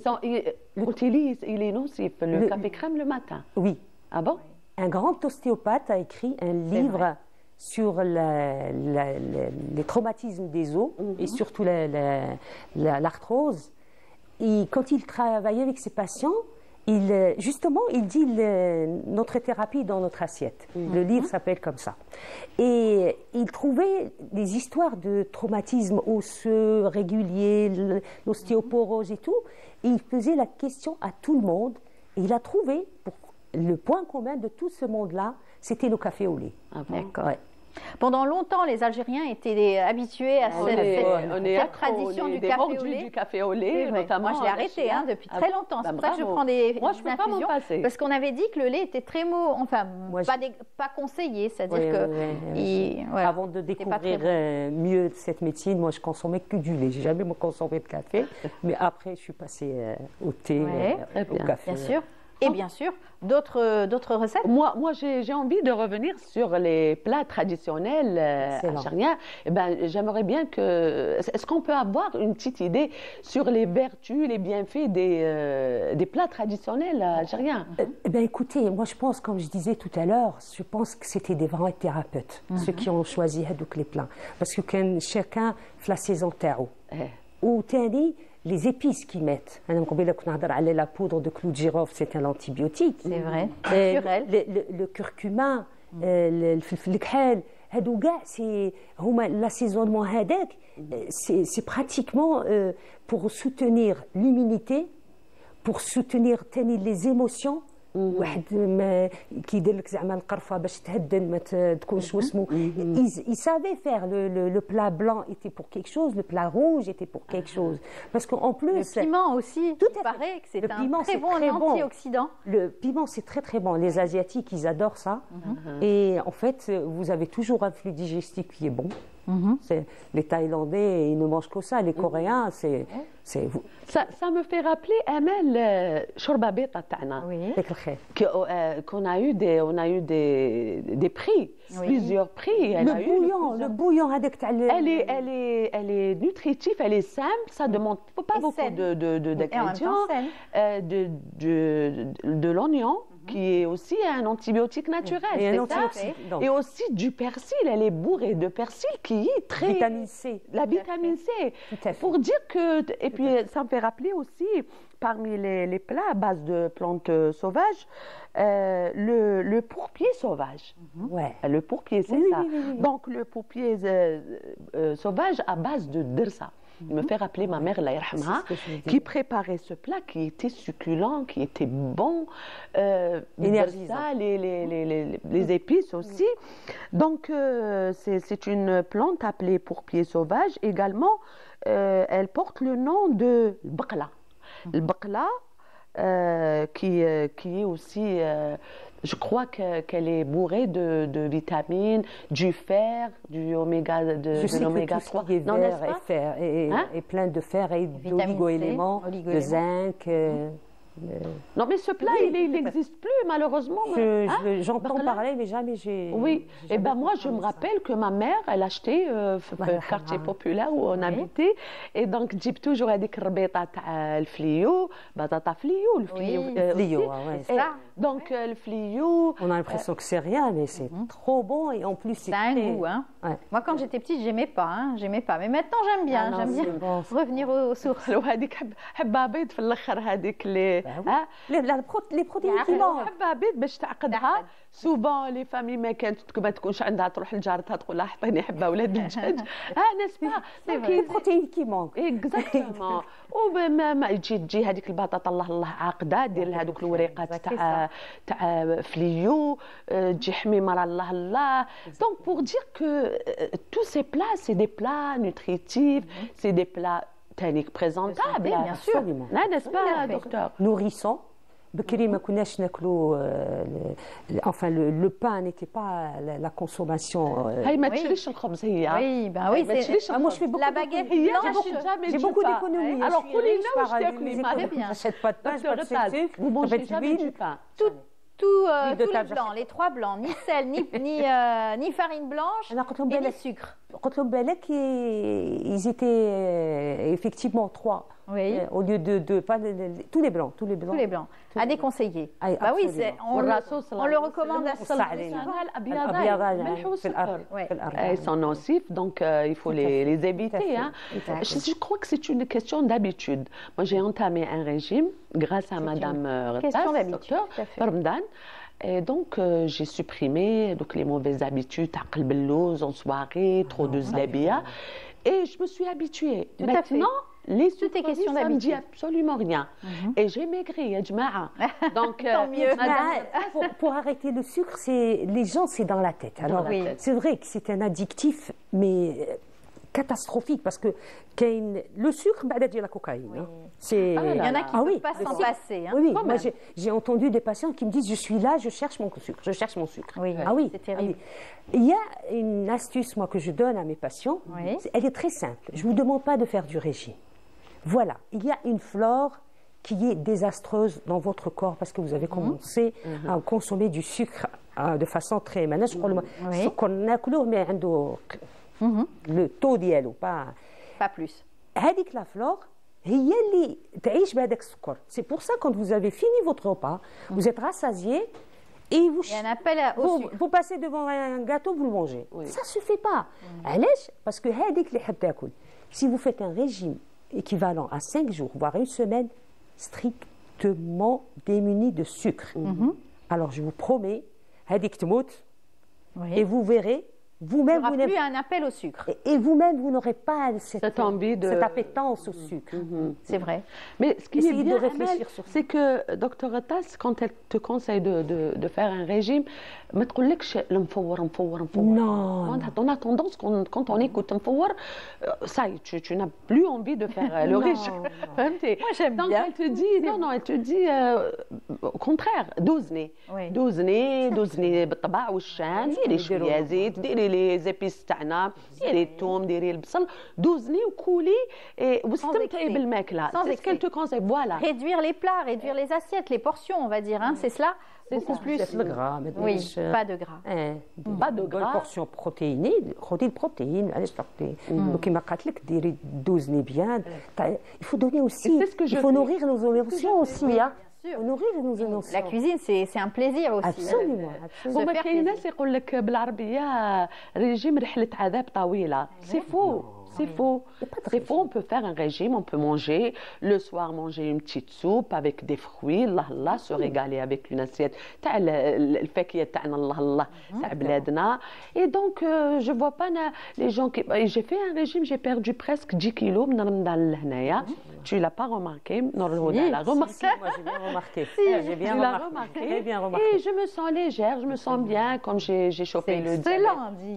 il est nocif, le café crème le matin. Oui. Ah bon? Un grand ostéopathe a écrit un livre sur les traumatismes des os et surtout l'arthrose. Et quand il travaillait avec ses patients, il dit notre thérapie dans notre assiette. Le livre s'appelle comme ça. Et il trouvait des histoires de traumatismes osseux, réguliers, l'ostéoporose et tout. Et il posait la question à tout le monde. Et il a trouvé le point commun de tout ce monde-là, c'était le café au lait. Ah bon? D'accord. Ouais. Pendant longtemps, les Algériens étaient habitués à cette tradition du café au lait. Notamment. Moi, je l'ai arrêté depuis très longtemps. C'est pour ça que je prends des infusions. Parce qu'on avait dit que le lait était très pas conseillé. C'est-à-dire que... Avant de découvrir mieux cette médecine, moi, je consommais que du lait. Je n'ai jamais consommé de café. Mais après, je suis passée au thé, au café. Bien sûr. Et bien sûr, d'autres recettes. Moi j'ai envie de revenir sur les plats traditionnels algériens. J'aimerais bien que... Est-ce qu'on peut avoir une petite idée sur les vertus, les bienfaits des plats traditionnels algériens? Écoutez, moi je pense, comme je disais tout à l'heure, je pense que c'était des vrais thérapeutes, ceux qui ont choisi les plats. Parce que chacun fait la saison terreau. Ou tani, les épices qu'ils mettent. La poudre de clou de girofle, c'est un antibiotique. C'est vrai. Naturel. Le curcuma, le الكحل, هادو كاع سي هما l'assaisonnement هذاك c'est pratiquement pour soutenir l'immunité, pour soutenir les émotions. واحد ما كيدير لك زعما القرفه باش تهدن ما تكونش واسمو. Ils savaient faire le plat blanc était pour quelque chose, le plat rouge était pour quelque chose, parce qu'en plus le piment aussi, tout paraît que c'est un très bon antioxydant. Le piment c'est très très bon. Les Asiatiques ils adorent ça. Et en fait vous avez toujours un flux digestif qui est bon. Les Thaïlandais ils ne mangent que ça, les Coréens c'est ça me fait rappeler Amel شوربة بيضة تاعنا qu'on a eu des prix, plusieurs prix. Le bouillon avec elle est nutritive, elle est simple, ça demande pas beaucoup d'ingrédients, de l'oignon qui est aussi un antibiotique naturel. Et aussi du persil, elle est bourrée de persil qui est très... Vitamine C. La vitamine C. Pour dire que... Et puis ça me fait rappeler aussi, parmi les plats à base de plantes sauvages, le pourpier sauvage. Le pourpier, c'est ça. Donc le pourpier sauvage à base de dersa. Il me fait rappeler ma mère, Allah yarhamha, qui préparait ce plat qui était succulent, qui était bon, énergisant, les épices aussi. Donc c'est une plante appelée pourpier sauvage. Également, elle porte le nom de baqla. Le baqla, qui est aussi... je crois qu'elle est bourrée de vitamines, du fer, du oméga, de l'oméga 3. Non, n'est-ce pas? Et plein de fer et d'oligo-éléments, de zinc. Non, mais ce plat, il n'existe plus, malheureusement. J'entends parler, mais jamais j'ai... Oui, et moi, je me rappelle que ma mère, elle achetait quartier populaire où on habitait, et donc, j'ai toujours هذيك الربيطة تاع الفليو, batata fliou, le fliou. Donc, le fliou... On a l'impression que c'est rien, mais c'est trop bon, et en plus, c'est un goût, hein. Moi, quand j'étais petite, j'aimais pas, mais maintenant, j'aime bien, revenir aux sources. وهذيك حبة بيض في الآخر هذيك les protéines qui manquent. حبة بيض باش تعقدها. Souvent, les familles ما تكونش عندها تروح لجارتها تقول لها حطيني حبة ولاد الدجاج. n'est-ce pas? Les protéines qui manquent. Exactement. وما تجي هذيك البطاطا الله عاقدة دير لها هذوك الوريقات تاع فليو تجي حميمة الله. Donc pour dire que tous ces plats c'est des plats nutritifs, c'est des plats تانيك présentable, bien sûr. N'est-ce pas, docteur? Nourrissant. بكري ما كناش ناكلوا enfin le pain n'était pas la consommation. هاي ما تشريش الخبز هي. Oui, moi je fais beaucoup. La baguette j'ai beaucoup d'économies. Alors قولي-nous واش تاكلي ما n'achète pas de pain, je pas de sucre, vous mangez jamais du pain. Tous les blancs, les trois blancs, ni sel, ni farine blanche, et ni sucre. قلت لهم بالك ils étaient effectivement 3. Oui. Au lieu de deux, pas tous les blancs. Tous les blancs. À déconseiller. Bah oui, on le recommande à Ils sont nocifs, donc il faut les éviter. Hein. Je crois que c'est une question d'habitude. Moi, j'ai entamé un régime grâce à Madame docteur Ramadan. Et donc, j'ai supprimé les mauvaises habitudes, taqal bellouz en soirée, trop de zlabia. Et je me suis habituée. Maintenant, les sucres, ça me dit absolument rien. Et j'ai maigri, donc tant mieux. Pour arrêter le sucre, les gens, c'est dans la tête. Alors, c'est vrai que c'est un addictif, mais catastrophique, parce que le sucre, c'est la cocaïne. Il y en a qui ne peuvent pas s'en passer. Oui, moi j'ai entendu des patients qui me disent, je suis là, je cherche mon sucre. C'est terrible. Il y a une astuce, moi, que je donne à mes patients. Elle est très simple. Je ne vous demande pas de faire du régime. Voilà, il y a une flore qui est désastreuse dans votre corps parce que vous avez commencé à consommer du sucre de façon très... Maintenant, je crois le taux d'yellow, pas plus. هذيك la flore هي اللي تعيش بهذاك السكر. C'est pour ça, quand vous avez fini votre repas, vous êtes rassasié et il y a un appel au sucre. Vous passez devant un gâteau, vous le mangez. Ça ne se fait pas. علاش? Parce que هذيك اللي حاب تاكل. Si vous faites un régime équivalent à 5 jours, voire une semaine, strictement démuni de sucre. Alors je vous promets, هذيك تموت, et vous verrez, vous-même, il n'y aura plus un appel au sucre. Et vous-même, vous n'aurez pas cette envie cette appétence au sucre. C'est vrai. Mais ce qui est bien, de réfléchir sur c'est que Dr Tass, quand elle te conseille de faire un régime, ما تقولكش المفور. Non. On a tendance, quand on écoute المفور, ça y est, tu n'as plus envie de faire le régime. Moi, j'aime donc bien. Elle te dit, elle te dit au contraire, دوزني بالطبع والشان, ديري شويه زيت, ديري les épices تاعنا, ديري الثوم, ديري البصل, دوزني وكولي واستمتعي بالماكله. C'est ce qu'elle te conseille. Voilà. Réduire les plats, réduire les assiettes, les portions, on va dire. C'est cela. Beaucoup plus. Le gras. Oui, pas de gras. Pas de gras. Une portion protéinée, خدي البروتين, علاش تحطي. كيما قالت لك ديري دوزني bien. Il faut donner aussi. Il faut nourrir nos émotions aussi. Nourrir nos émotions. La cuisine, c'est un plaisir aussi. Absolument. وما كاين ناس يقول لك بالعربيه ريجيم رحله عذاب طويله. C'est faux. C'est faux. C'est faux. On peut faire un régime, on peut manger le soir, manger une petite soupe avec des fruits, Allah, se régaler avec une assiette. تاع الفاكهه تاعنا الله تاع بلادنا. Et donc je vois pas les gens qui j'ai fait un régime, j'ai perdu presque 10 kilos من رمضان لهنايا. Tu l'as pas remarqué? Non, l'a remarqué. Moi, j'ai bien remarqué. J'ai bien remarqué. Très bien remarqué. Et je me sens légère, je me sens bien, comme j'ai chopé le diabète.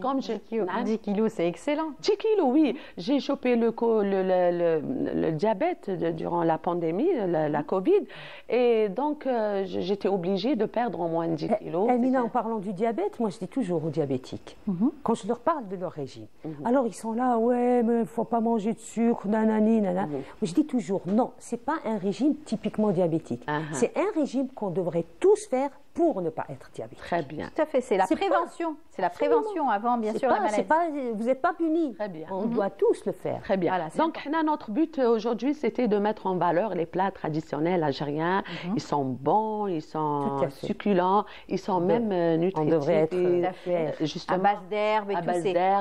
Comme 10 kilos, c'est excellent. 10 kilos, oui. J'ai chopé le diabète durant la pandémie, la Covid. Et donc, j'étais obligée de perdre au moins 10 kilos. Amina, en parlant du diabète, moi, je dis toujours aux diabétiques, quand je leur parle de leur régime, alors ils sont là, ouais, mais il ne faut pas manger de sucre, nanani, nanana. Je dis toujours, non, ce n'est pas un régime typiquement diabétique. C'est un régime qu'on devrait tous faire pour ne pas être diabétique. Très bien. Tout à fait, c'est la prévention. C'est la prévention avant, bien sûr, la maladie. Vous n'êtes pas punis. Très bien. On doit tous le faire. Très bien. Voilà, donc, notre but aujourd'hui, c'était de mettre en valeur les plats traditionnels algériens. Ils sont bons, ils sont succulents, ils sont même nutritifs. On devrait être justement, à base d'herbes et tout.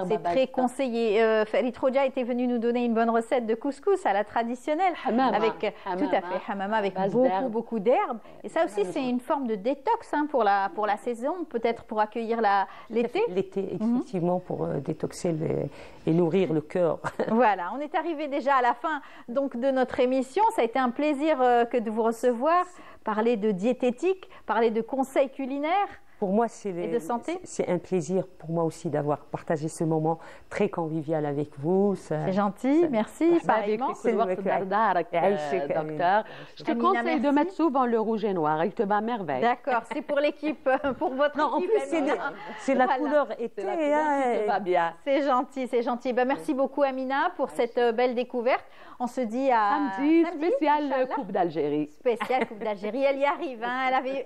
C'est très conseillé. Farid Rodja était venu nous donner une bonne recette de couscous à la traditionnelle. Avec, tout à fait, hamama avec beaucoup d'herbes. Et ça aussi, c'est une forme de détox pour la saison, peut-être pour accueillir l'été. L'été, effectivement, pour détoxer et nourrir le cœur. Voilà, on est arrivé déjà à la fin donc, de notre émission. Ça a été un plaisir que de vous recevoir, parler de diététique, parler de conseils culinaires. Pour moi, c'est un plaisir pour moi aussi d'avoir partagé ce moment très convivial avec vous. C'est gentil, merci. Pareillement. Docteur. Je te conseille de mettre souvent le rouge et noir, il te va à merveille. D'accord, c'est pour l'équipe, pour votre équipe. En plus, c'est la couleur été. Va bien. C'est gentil, c'est gentil. Merci beaucoup, Amina, pour cette belle découverte. On se dit à samedi spécial Coupe d'Algérie. Spécial Coupe d'Algérie. Elle y arrive.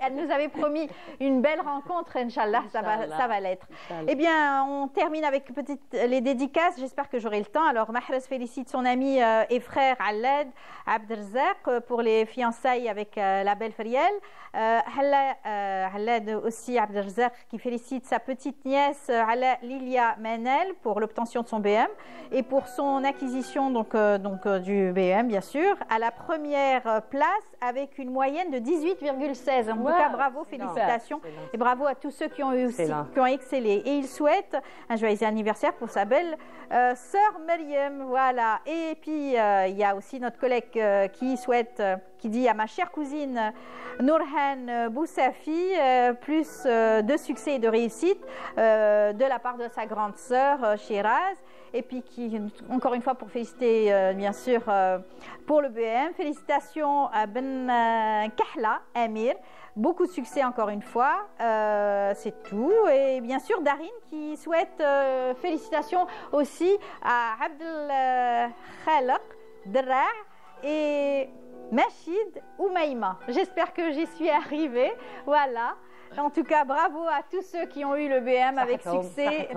Elle nous avait promis une belle rencontre. Inch'Allah, ça va l'être. Eh bien, on termine avec les dédicaces. J'espère que j'aurai le temps. Alors, Mahrez félicite son ami et frère Allad Abdelzak pour les fiançailles avec la belle Friel. Allad aussi Abdelzak qui félicite sa petite nièce Lilia Menel pour l'obtention de son BM et pour son acquisition donc du BM bien sûr à la première place avec une moyenne de 18,16. En tout cas, bravo, félicitations et bravo bravo à tous ceux qui ont excellé. Et il souhaite un joyeux anniversaire pour sa belle sœur Maryam. Voilà. Et puis, il y a aussi notre collègue qui dit à ma chère cousine Nourhan Boussafi, plus de succès et de réussite de la part de sa grande sœur Shiraz. Et puis, encore une fois, pour féliciter, bien sûr, pour le BM. Félicitations à Ben Kahla Amir. Beaucoup de succès, encore une fois. C'est tout. Et bien sûr, Darine qui souhaite félicitations aussi à Abdel Khalaq Dra et Machid Oumaïma. J'espère que j'y suis arrivée. Voilà. En tout cas, bravo à tous ceux qui ont eu le BM avec succès.